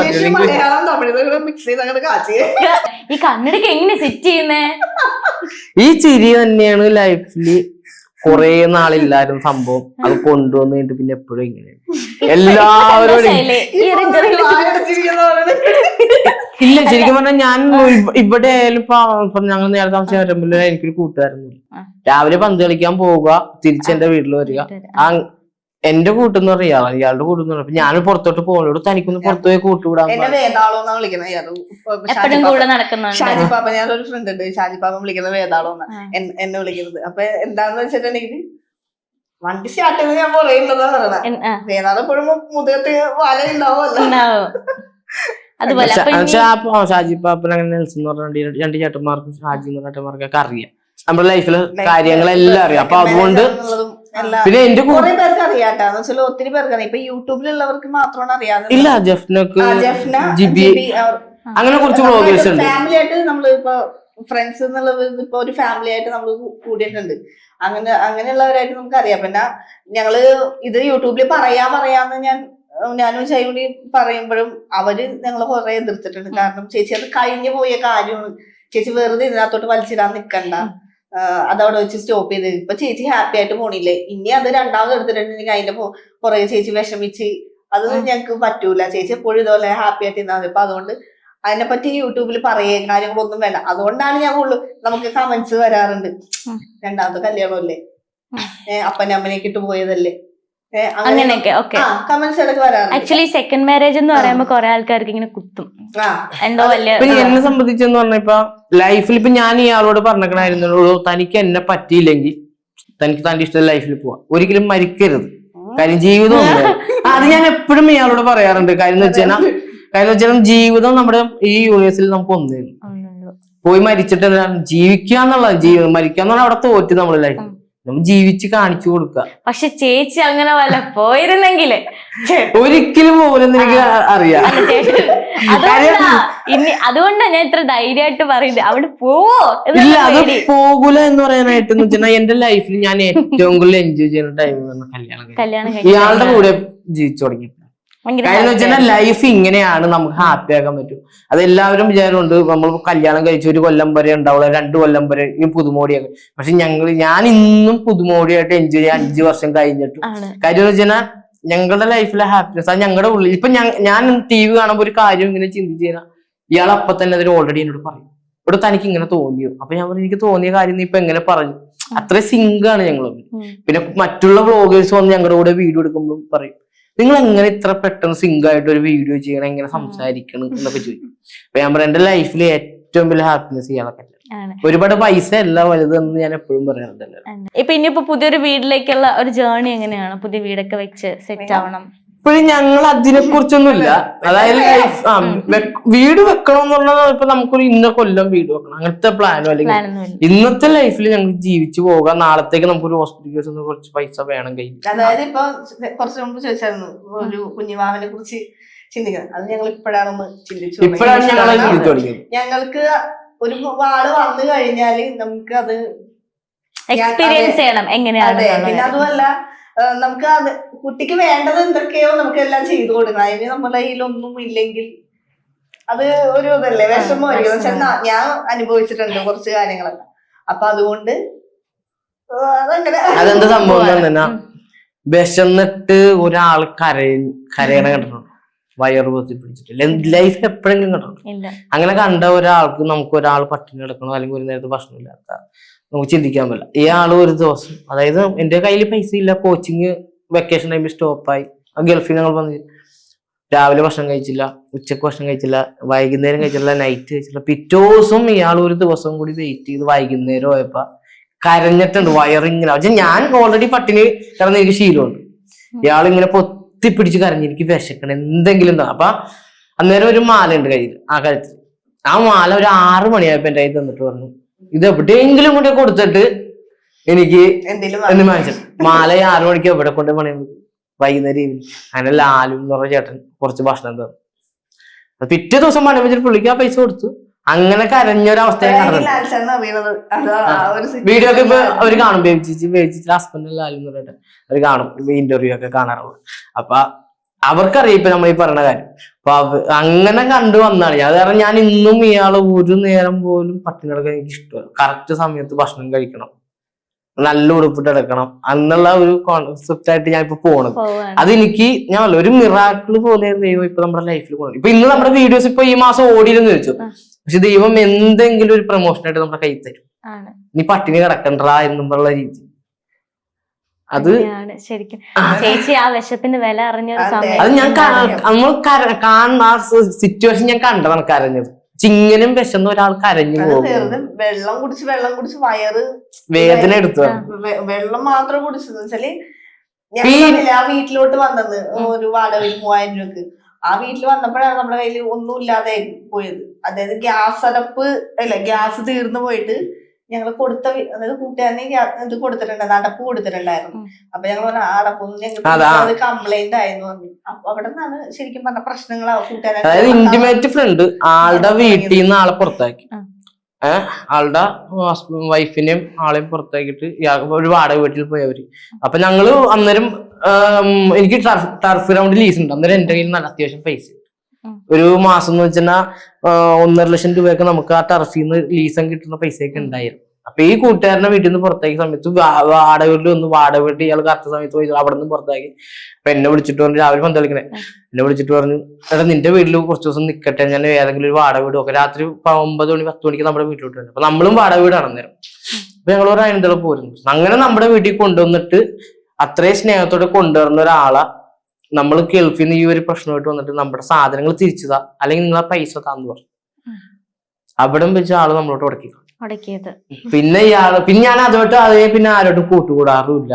ഈ കന്നഡക്ക് എങ്ങനെ സെറ്റ് ചെയ്യുന്നേ? ഈ ചിരി തന്നെയാണ് ലൈഫില് കൊറേ നാളില്ലായിരുന്നു സംഭവം, അത് കൊണ്ടുവന്നു കഴിഞ്ഞിട്ട് പിന്നെ എപ്പോഴും ഇങ്ങനെ എല്ലാവരോടും. ഇല്ല ശരിക്കും പറഞ്ഞാൽ ഞാൻ ഇവിടെ ആയാലും ഇപ്പൊ ഞങ്ങൾ നേരത്തെ താമസിച്ച് വരുമ്പോൾ എനിക്കൊരു കൂട്ടുകാരൊന്നുമില്ല. രാവിലെ പന്ത് കളിക്കാൻ പോവുക, തിരിച്ചെന്റെ വീട്ടിൽ വരിക. എന്റെ കൂട്ടെന്ന് പറയാ ഇയാളുടെ കൂട്ടെന്ന് പറഞ്ഞ ഞാൻ പുറത്തോട്ട് പോകുന്നോട് തനിക്കൊന്ന് പുറത്തു പോയി കൂട്ടുകൂടാൻ. ഷാജിപ്പാപ്പ, ഞാനൊരു ഫ്രണ്ട് ഉണ്ട് ഷാജിപ്പാപ്പ വിളിക്കുന്നത് വേതാളോന്ന് എന്നെ വിളിക്കുന്നത്. അപ്പൊ എന്താന്ന് വെച്ചിട്ടുണ്ടെങ്കിൽ വണ്ടി സ്റ്റാർട്ട് ചെയ്ത് ഞാൻ പറയുന്നതാണ് പറയണ. വേതാളം എപ്പോഴും മുതുകത്ത് വാല ഉണ്ടാവുമല്ലോ. ഷാജിപ്പാപ്പൻ അങ്ങനെ നെൽസൺ എന്ന് പറഞ്ഞ 2 ചേട്ടന്മാർക്കും ഷാജി എന്ന് പറഞ്ഞ ചേട്ടന്മാർക്കൊക്കെ അറിയാം നമ്മുടെ ലൈഫിലെ കാര്യങ്ങളെല്ലാം അറിയാം. അപ്പൊ അതുകൊണ്ട് പിന്നെ എന്റെ കുറെ പേർക്ക് അറിയാട്ടാന്ന് വെച്ചാൽ ഒത്തിരി പേർക്ക് അറിയാം. ഇപ്പൊ യൂട്യൂബിലുള്ളവർക്ക് മാത്രമാണ് അറിയാതെ. ഇല്ല ജഫ്നക്ക് ജിബി അങ്ങനെ കുറച്ച് വ്ളോഗേഴ്സ് ഉണ്ട്. ഫാമിലി ആയിട്ട് നമ്മള് ഇപ്പൊ ഫ്രണ്ട്സ് എന്നുള്ളത് ഇപ്പൊ ഒരു ഫാമിലി ആയിട്ട് നമ്മൾ കൂടിയിട്ടുണ്ട്. അങ്ങനെയുള്ളവരായിട്ട് നമുക്കറിയാം. പിന്നെ ഞങ്ങള് ഇത് യൂട്യൂബിൽ പറയാന്ന് ഞാനും ചൈകൂടി പറയുമ്പോഴും അവര് ഞങ്ങളെ കുറെ എതിർത്തിട്ടുണ്ട്. കാരണം ചേച്ചി അത് കഴിഞ്ഞു പോയ കാര്യമാണ്, ചേച്ചി വെറുതെ ഇതിനകത്തോട്ട് വലിച്ചിടാൻ നിൽക്കണ്ട, അതവിടെ വെച്ച് സ്റ്റോപ്പ് ചെയ്ത്. ഇപ്പൊ ചേച്ചി ഹാപ്പി ആയിട്ട് പോണില്ലേ, ഇനി അത് രണ്ടാമത് എടുത്തിട്ടുണ്ടെങ്കിൽ അതിന്റെ പുറകെ ചേച്ചി വിഷമിച്ച് അത് ഞങ്ങക്ക് പറ്റൂല. ചേച്ചി എപ്പോഴും ഇതുപോലെ ഹാപ്പി ആയിട്ട് ഇരുന്നാൽ മതി. അപ്പൊ അതുകൊണ്ട് അതിനെപ്പറ്റി യൂട്യൂബിൽ പറയേ കാര്യങ്ങളൊന്നും വേണ്ട. അതുകൊണ്ടാണ് ഞാൻ നമുക്ക് കമന്റ്സ് വരാറുണ്ട്, രണ്ടാമത്തെ കല്യാണമല്ലേ, അപ്പനെ അമ്മനെയൊക്കെ ഇട്ട് പോയതല്ലേ, അങ്ങനെയൊക്കെ. ഓക്കെ, കമന്റ്സ് ഇടയ്ക്ക് വരാറുണ്ട്. ആക്ച്വലി സെക്കൻഡ് മാരേജ് എന്ന് പറയുമ്പോ കുറെ ആൾക്കാർക്ക് ഇങ്ങനെ കുത്തും എന്തോ വലിയ. എന്നെ സംബന്ധിച്ചെന്ന് പറഞ്ഞ ഇപ്പൊ ലൈഫിൽ ഇപ്പൊ ഞാൻ ഇയാളോട് പറഞ്ഞിട്ടുണ്ടായിരുന്നുള്ളൂ, തനിക്ക് എന്നെ പറ്റിയില്ലെങ്കിൽ തനിക്ക് തന്റെ ഇഷ്ടം ലൈഫിൽ പോവാം, ഒരിക്കലും മരിക്കരുത്, കാര്യം ജീവിതം അത് ഞാൻ എപ്പോഴും ഇയാളോട് പറയാറുണ്ട്. കാര്യം എന്ന് വെച്ചാൽ ജീവിതം നമ്മുടെ ഈ യൂണിവേഴ്സിൽ നമുക്ക് ഒന്നേ പോയി മരിച്ചിട്ട് ജീവിക്കാന്നുള്ളത്, ജീവിതം മരിക്കാന്നുള്ള അവിടെ തോറ്റ് നമ്മള് ലൈഫ് നമ്മൾ ജീവിച്ച് കാണിച്ചു കൊടുക്കുക. പക്ഷെ ചേച്ചി അങ്ങനെ വല്ല പോയിരുന്നെങ്കില് ഒരിക്കലും പോലെന്ന് എനിക്ക് അറിയാം. അതുകൊണ്ടാ ഞാൻ ഇത്ര ധൈര്യമായിട്ട് പറയുന്നത്, അവിടെ പോവോ. ഇല്ല, അത് പോകൂല എന്ന് പറയാനായിട്ട് വെച്ചാൽ എന്റെ ലൈഫിൽ ഞാൻ ഏറ്റവും കൂടുതൽ എൻജോയ് ചെയ്യുന്ന ടൈം കല്യാണം ഇയാളുടെ കൂടെ ജീവിച്ചു തുടങ്ങി. കാര്യം വെച്ചാൽ ലൈഫ് ഇങ്ങനെയാണ്, നമുക്ക് ഹാപ്പി ആക്കാൻ പറ്റും. അതെല്ലാവരും വിചാരമുണ്ട് നമ്മൾ കല്യാണം കഴിച്ച് 1 കൊല്ലം വരെ ഉണ്ടാവുക, 2 കൊല്ലം വരെ ഈ പുതുമോടിയാക്കും. പക്ഷെ ഞാൻ ഇന്നും പുതുമോടിയായിട്ട് എൻജോയ് ചെയ്യാൻ 5 വർഷം കഴിഞ്ഞിട്ടും. കാര്യം എന്ന് വെച്ചാൽ ഞങ്ങളുടെ ലൈഫിലെ ഹാപ്പിനെസ് അത് ഞങ്ങളുടെ ഉള്ളിൽ. ഇപ്പൊ ഞാൻ TV കാണുമ്പോൾ ഒരു കാര്യം ഇങ്ങനെ ചിന്തിച്ചു കഴിഞ്ഞാൽ ഇയാൾ അപ്പൊ തന്നെ അതിന് ഓൾറെഡി എന്നോട് പറയും, ഇവിടെ തനിക്ക് ഇങ്ങനെ തോന്നിയോ. അപ്പൊ ഞാൻ പറഞ്ഞു, എനിക്ക് തോന്നിയ കാര്യം നീ ഇപ്പൊ എങ്ങനെ പറഞ്ഞു. അത്ര സിങ്കാണ് ഞങ്ങൾ. പിന്നെ മറ്റുള്ള വ്ളോഗേഴ്സ് വന്ന് ഞങ്ങളുടെ കൂടെ വീഡിയോ എടുക്കുമ്പോൾ പറയും, നിങ്ങൾ എങ്ങനെ ഇത്ര പെട്ടെന്ന് സിങ്ക് ആയിട്ട് ഒരു വീഡിയോ ചെയ്യണം, എങ്ങനെ സംസാരിക്കണം എന്നൊക്കെ ചോദിക്കും. അപ്പൊ ഞാൻ പറയാം, എന്റെ ലൈഫിൽ ഏറ്റവും വലിയ ഹാപ്പിനെസ് ഇയാളൊക്കെ. ഒരുപാട് പൈസ അല്ല വലുതെന്ന് ഞാൻ എപ്പോഴും പറയാറുണ്ടല്ലോ. ഇപ്പൊ ഇനിയിപ്പോ പുതിയൊരു വീട്ടിലേക്കുള്ള ഒരു ജേർണി എങ്ങനെയാണ്? പുതിയ വീടൊക്കെ വെച്ച് സെറ്റ് ആവണം. ഇപ്പോഴും ഞങ്ങൾ അതിനെ കുറിച്ചൊന്നുമില്ല. അതായത് വീട് വെക്കണം എന്നുള്ളത് ഇപ്പൊ നമുക്കൊരു ഇന്ന കൊല്ലം വീട് വെക്കണം അങ്ങനത്തെ പ്ലാനോ അല്ലെങ്കിൽ ഇന്നത്തെ ലൈഫിൽ ഞങ്ങൾ ജീവിച്ചു പോകാം. നാളത്തേക്ക് നമുക്കൊരു ഹോസ്പിറ്റൽ കേസ് കുറച്ച് പൈസ വേണം കയ്യിൽ. അതായത് ഇപ്പൊ കുറച്ച് മുമ്പ് ചോദിച്ചായിരുന്നു ഒരു കുഞ്ഞുമാവിനെ കുറിച്ച് ചിന്തിക്കുന്നത്. അത് ഞങ്ങൾ ഇപ്പോഴാണ് ചിന്തിച്ചു തുടങ്ങിയത്. ഞങ്ങൾക്ക് ഒരു വാള് വന്നു കഴിഞ്ഞാല് നമുക്ക് അത് എക്സ്പീരിയൻസ് ചെയ്യണം എങ്ങനെയാണ്. പിന്നെ അതുമല്ല, നമുക്ക് അത് കുട്ടിക്ക് വേണ്ടത് എന്തൊക്കെയോ നമുക്ക് എല്ലാം ചെയ്തു കൊടുക്കണം. അതിന് നമ്മുടെ കയ്യിലൊന്നും ഇല്ലെങ്കിൽ അത് ഒരു ഇതല്ലേ, വിഷമമായിരിക്കും. ഞാൻ അനുഭവിച്ചിട്ടുണ്ട് കുറച്ച് കാര്യങ്ങളൊക്കെ. അപ്പൊ അതുകൊണ്ട് അതങ്ങനെ. അതെന്താ സംഭവം, വിശന്നിട്ട് ഒരാൾ കരയണ കണ്ടിട്ടുണ്ട്, വയറ് പൊത്തി പിടിച്ചിട്ട് ലൈഫിൽ എപ്പോഴെങ്കിലും കണ്ടിട്ടുണ്ട്. അങ്ങനെ കണ്ട ഒരാൾക്ക് നമുക്ക് ഒരാൾ പട്ടിണി കിടക്കണോ അല്ലെങ്കിൽ ഒരു നേരത്തെ ഭക്ഷണം ഇല്ലാത്ത നമുക്ക് ചിന്തിക്കാൻ പറ്റില്ല. ഇയാള് ഒരു ദിവസം, അതായത് എന്റെ കയ്യിൽ പൈസ ഇല്ല, കോച്ചിങ് വെക്കേഷൻ ടൈമിൽ സ്റ്റോപ്പായി, ഗൾഫിൽ ഞങ്ങൾ വന്ന് രാവിലെ ഭക്ഷണം കഴിച്ചില്ല, ഉച്ചക്ക് ഭക്ഷണം കഴിച്ചില്ല, വൈകുന്നേരം കഴിച്ചില്ല, നൈറ്റ് കഴിച്ചില്ല. പിറ്റേ ദിവസം ഇയാൾ ഒരു ദിവസം കൂടി വെയിറ്റ് ചെയ്ത് വൈകുന്നേരം പോയപ്പോ കരഞ്ഞിട്ടുണ്ട്, വയറിങ്ങനെ. പക്ഷെ ഞാൻ ഓൾറെഡി പട്ടിണി കിടന്ന് എനിക്ക് ശീലമുണ്ട്. ഇയാളിങ്ങനെ പൊത്തിപ്പിടിച്ച് കരഞ്ഞ് എനിക്ക് വിശക്കണം എന്തെങ്കിലും. അപ്പൊ അന്നേരം ഒരു മാല ഉണ്ട് കയ്യിൽ, ആ കഴുത്തിൽ. ആ മാല ഒരു 6 മണിയായപ്പോ എന്റെ കയ്യിൽ തന്നിട്ട് പറഞ്ഞു, ഇത് എവിടെയെങ്കിലും കൊണ്ട് കൊടുത്തിട്ട് എനിക്ക് എന്ത് വാങ്ങിച്ചു. മാല 6 മണിക്ക് എവിടെ കൊണ്ട് പണിയുന്നത്, വൈകുന്നേരം. അങ്ങനെ ലാലു എന്ന് പറഞ്ഞ ചേട്ടൻ കുറച്ച് ഭക്ഷണം തന്നു. പിറ്റേ ദിവസം പണി വെച്ചിട്ട് പുള്ളിക്ക് ആ പൈസ കൊടുത്തു. അങ്ങനെ കരഞ്ഞൊരവസ്ഥയെ വീഡിയോ ഒക്കെ ഇപ്പൊ അവര് കാണും. ബേബിച്ചിട്ട് ഹസ്ബൻഡ് ലാലു എന്ന് പറഞ്ഞിട്ട് അവര് കാണും, ഇന്റർവ്യൂ ഒക്കെ കാണാറുള്ളത്. അപ്പൊ അവർക്കറിയാം ഇപ്പൊ നമ്മൾ ഈ പറഞ്ഞ കാര്യം. അപ്പൊ അങ്ങനെ കണ്ടു വന്നാണ് ഞാൻ. കാരണം ഞാൻ ഇന്നും ഇയാള് ഒരു നേരം പോലും പട്ടിണി കിടക്കാൻ എനിക്ക് ഇഷ്ടമല്ല. കറക്റ്റ് സമയത്ത് ഭക്ഷണം കഴിക്കണം, നല്ല ഉടുപ്പിട്ട് എടുക്കണം എന്നുള്ള ഒരു കോൺസെപ്റ്റ് ആയിട്ട് ഞാൻ ഇപ്പൊ പോണത്. അതെനിക്ക് ഞാൻ ഒരു മിറാക്കിൾ പോലെ ദൈവം ഇപ്പൊ നമ്മുടെ ലൈഫിൽ പോകണം. ഇപ്പൊ ഇന്ന് നമ്മുടെ വീഡിയോസ് ഇപ്പൊ ഈ മാസം ഓടിയെന്ന് ചോദിച്ചു, പക്ഷെ ദൈവം എന്തെങ്കിലും ഒരു പ്രൊമോഷൻ ആയിട്ട് നമ്മുടെ കയ്യിൽ തരും. നീ പട്ടിണി കിടക്കണ്ടാ എന്നുള്ള രീതി. അത് ശരിക്കും ചേച്ചി ആ വിശപ്പിന്റെ വില അറിഞ്ഞ അത് ഞാൻ നമ്മൾ കാണുന്ന ആ സിറ്റുവേഷൻ ഞാൻ കണ്ടതാണ് കരഞ്ഞത്. ചിങ്ങനും വിശന്ന് ഒരാൾ കരഞ്ഞു പോകും. വെള്ളം കുടിച്ച് വയറ് വേദന എടുത്തു. വെള്ളം മാത്രം കുടിച്ചെന്ന് വെച്ചാല് ഞാൻ ആ വീട്ടിലോട്ട് വന്നത് ഒരു വാടക 3000 രൂപക്ക്. ആ വീട്ടിൽ വന്നപ്പോഴാണ് നമ്മുടെ കയ്യിൽ ഒന്നും ഇല്ലാതെ പോയത്. അതായത് ഗ്യാസ് തീർന്നു പോയിട്ട് ഞങ്ങൾ കൊടുത്ത, അതായത് കൂട്ടുകാരനെ ഇത് കൊടുത്തിട്ടുണ്ടായിരുന്നു, അടപ്പ് കൊടുത്തിട്ടുണ്ടായിരുന്നു. അപ്പൊ ഞങ്ങൾ പറഞ്ഞ ആ അടപ്പൊന്നും ഞങ്ങൾക്ക് കംപ്ലൈന്റ് ആയിരുന്നു പറഞ്ഞു. അപ്പൊ അവിടെ നിന്നാണ് ശരിക്കും പറഞ്ഞ പ്രശ്നങ്ങളാവും. കൂട്ടുകാരൻ ഇന്റിമേറ്റ് ഫ്രണ്ട് ആളുടെ വീട്ടിൽ നിന്ന് ആളെ പുറത്താക്കി. ആളുടെ വൈഫിനെയും ആളെയും പുറത്താക്കിയിട്ട് ഒരു വാടക വീട്ടിൽ പോയി അവര്. അപ്പൊ ഞങ്ങള് അന്നേരം എനിക്ക് ടർഫ് ഗ്രൗണ്ട് ലീസ് ഉണ്ട്. അന്നേരം എന്റെ കയ്യിൽ നല്ല അത്യാവശ്യം പൈസ ഒരു മാസം എന്ന് വെച്ചാൽ 1.5 ലക്ഷം രൂപയൊക്കെ നമുക്ക് ആ ടർഫിൽ നിന്ന് ലീസം കിട്ടുന്ന പൈസയൊക്കെ ഉണ്ടായിരുന്നു. അപ്പൊ ഈ കൂട്ടുകാരനെ വീട്ടിൽ നിന്ന് പുറത്താക്കിയ സമയത്ത് വാടക വീട്ടിൽ വന്ന് വാടക വീട്ടിൽ ഇയാൾ കറക്റ്റ് സമയത്ത് പോയി അവിടെ നിന്ന് പുറത്താക്കി. അപ്പൊ എന്നെ വിളിച്ചിട്ട് പറഞ്ഞു, രാവിലെ പന്തളിക്കണേ, എന്നെ വിളിച്ചിട്ട് പറഞ്ഞു, എടാ നിന്റെ വീട്ടിൽ കുറച്ച് ദിവസം നിൽക്കട്ടെ, ഞാൻ ഏതെങ്കിലും ഒരു വാടക വീട് ഒക്കെ രാത്രി 9 മണി 10 മണിക്ക് നമ്മുടെ വീട്ടിലോട്ട് വരും. അപ്പൊ നമ്മളും വാടക വീടാണ് അന്നേരം. അപ്പൊ ഞങ്ങൾ ഒരു അയന്തളം പോരുന്നു. അങ്ങനെ നമ്മുടെ വീട്ടിൽ കൊണ്ടുവന്നിട്ട് അത്രയും സ്നേഹത്തോടെ കൊണ്ടുവരുന്ന ഒരാളെ നമ്മൾ ഗൾഫിൽ നിന്ന് ഈ ഒരു പ്രശ്നമായിട്ട് വന്നിട്ട് നമ്മുടെ സാധനങ്ങൾ തിരിച്ചതാ അല്ലെങ്കിൽ നിങ്ങളെ പൈസ താന്ന് പറഞ്ഞു. അവിടെ വെച്ച ആള് നമ്മളോട്ട് ഉടക്കിയത്. പിന്നെ ഞാൻ അതുമായിട്ട് അതേ പിന്നെ ആരോട്ടും കൂട്ടുകൂടാറുമില്ല.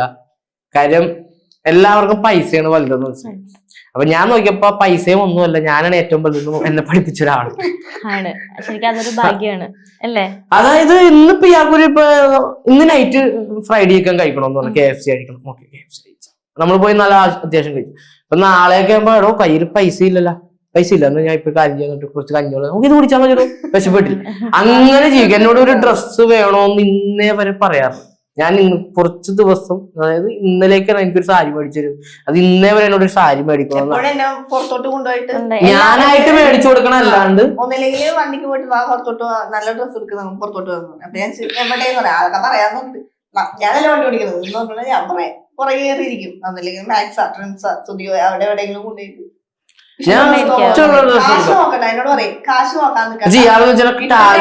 കാര്യം എല്ലാവർക്കും പൈസയാണ് വലുതെന്ന് മനസ്സിലായി. അപ്പൊ ഞാൻ നോക്കിയപ്പോ പൈസയും ഒന്നുമല്ല, ഞാനാണ് ഏറ്റവും വലുതെന്ന് എന്നെ പഠിപ്പിച്ച ഒരാള്. അതായത് ഇന്നിപ്പോ ഇയാൾക്കൊരു ഇന്ന് നൈറ്റ് ഫ്രൈഡ് ചിക്കൻ കഴിക്കണമെന്ന് പറഞ്ഞു, KFC കഴിക്കണം. ഓക്കെ, KFC കഴിച്ചു. നമ്മൾ പോയി നല്ല അത്യാവശ്യം കഴിച്ചു. അപ്പൊ നാളെയൊക്കെ ആകുമ്പോ എടോ കയ്യിൽ പൈസ ഇല്ലല്ലോ, പൈസ ഇല്ല, എന്ന് ഞാൻ ഇപ്പൊ കാര്യം ചെയ്തിട്ട് കുറച്ച് കഞ്ഞോളൂ, നമുക്ക് ഇത് കുടിച്ചാൽ മതിയോ, വിശപ്പെട്ടില്ല. അങ്ങനെ ജീവിക്കും. എന്നോട് ഒരു ഡ്രസ്സ് വേണോന്ന് ഇന്നേ വരെ പറയാറ്. ഞാൻ കുറച്ച് ദിവസം, അതായത് ഇന്നലേക്കാണ് എനിക്കൊരു സാരി മേടിച്ചത്. അത് ഇന്നേ വരെ എന്നോട് ഒരു സാരി മേടിക്കണം, ഞാനായിട്ട് മേടിച്ചു കൊടുക്കണം. അല്ലാണ്ട് ഒന്നില്ലെങ്കിൽ വണ്ടിക്ക് പോയിട്ട് പുറത്തോട്ട് നല്ല ഡ്രസ്സ് എടുക്കുന്ന പുറത്തോട്ട് വന്നു. അപ്പൊ ഞാൻ എവിടെയും പറയാം, അതൊക്കെ പറയാന്നുണ്ട്. ഞാനല്ല വണ്ടി ഓടിക്കുന്നത് എന്ന് പറഞ്ഞാൽ ഞാൻ പറയാം കുറെ കയറിയിരിക്കും. ഒന്നില്ലെങ്കിൽ മാക്സ് ട്രെൻഡ്സ് സ്റ്റുഡിയോ അവിടെ എവിടെയെങ്കിലും കൊണ്ടുപോയിട്ട്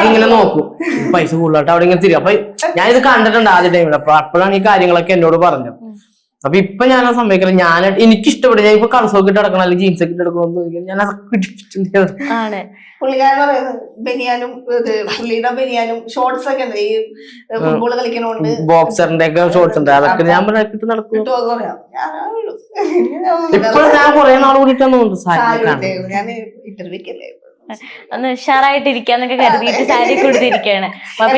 ഇങ്ങനെ നോക്കും, പൈസ കൂടുതലായിട്ട് അവിടെ ഇങ്ങനെ തിരികെ. അപ്പൊ ഞാൻ ഇത് കണ്ടിട്ടുണ്ട് ആദ്യ ടൈമിൽ. അപ്പൊ അപ്പോഴാണ് ഈ കാര്യങ്ങളൊക്കെ എന്നോട് പറഞ്ഞത്. അപ്പൊ ഇപ്പൊ ഞാൻ ആ സംഭവിക്കണം, ഞാൻ എനിക്ക് ഇഷ്ടപ്പെട്ടു. ഞാൻ ഇപ്പൊ കളസൊക്കെ ഇട്ട് നടക്കണം, അല്ലെങ്കിൽ ജീൻസ് ഒക്കെ ഇട്ട് എടുക്കണം, ഞാൻ അതൊക്കെ പുള്ളിക്കാരൻ പറയുന്നത് ബനിയാനും പുള്ളിയുടെ ബനിയാനും ഷോർട്സ് ഒക്കെ ഉണ്ട്. ഈ ഫുട്ബോൾ കളിക്കണോണ്ട് ബോക്സറിന്റെ ഒക്കെ ഷോർട്സ് ഉണ്ട്, അതൊക്കെ ഞാൻ ഇട്ട് നടക്കും. ഇപ്പൊ ഞാൻ കുറെ നാൾ കൂടിയിട്ടാണ് ഞാൻ ഇന്റർവ്യൂക്കല്ലേ ഒന്ന് ഉഷാറായിട്ടിരിക്കാന്നൊക്കെ കരുതിയിട്ട് സാരി കൊടുത്തിരിക്കുകയാണ്. അപ്പൊ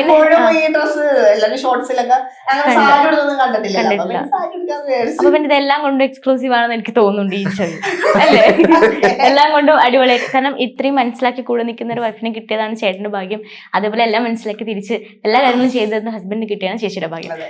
പിന്നെ ഇതെല്ലാം കൊണ്ടും എക്സ്ക്ലൂസീവ് ആണെന്ന് എനിക്ക് തോന്നുന്നുണ്ട് ഈ ചെവി അല്ലേ? എല്ലാം കൊണ്ടും അടിപൊളിയായിട്ട്. കാരണം ഇത്രയും മനസ്സിലാക്കി കൂടെ നിൽക്കുന്ന ഒരു വൈഫിനെ കിട്ടിയതാണ് ചേട്ടന്റെ ഭാഗ്യം. അതേപോലെ എല്ലാം മനസ്സിലാക്കി തിരിച്ച് എല്ലാ കാര്യങ്ങളും ചെയ്തത് ഹസ്ബൻഡിന് കിട്ടിയാണ് ചേച്ചിയുടെ ഭാഗ്യം.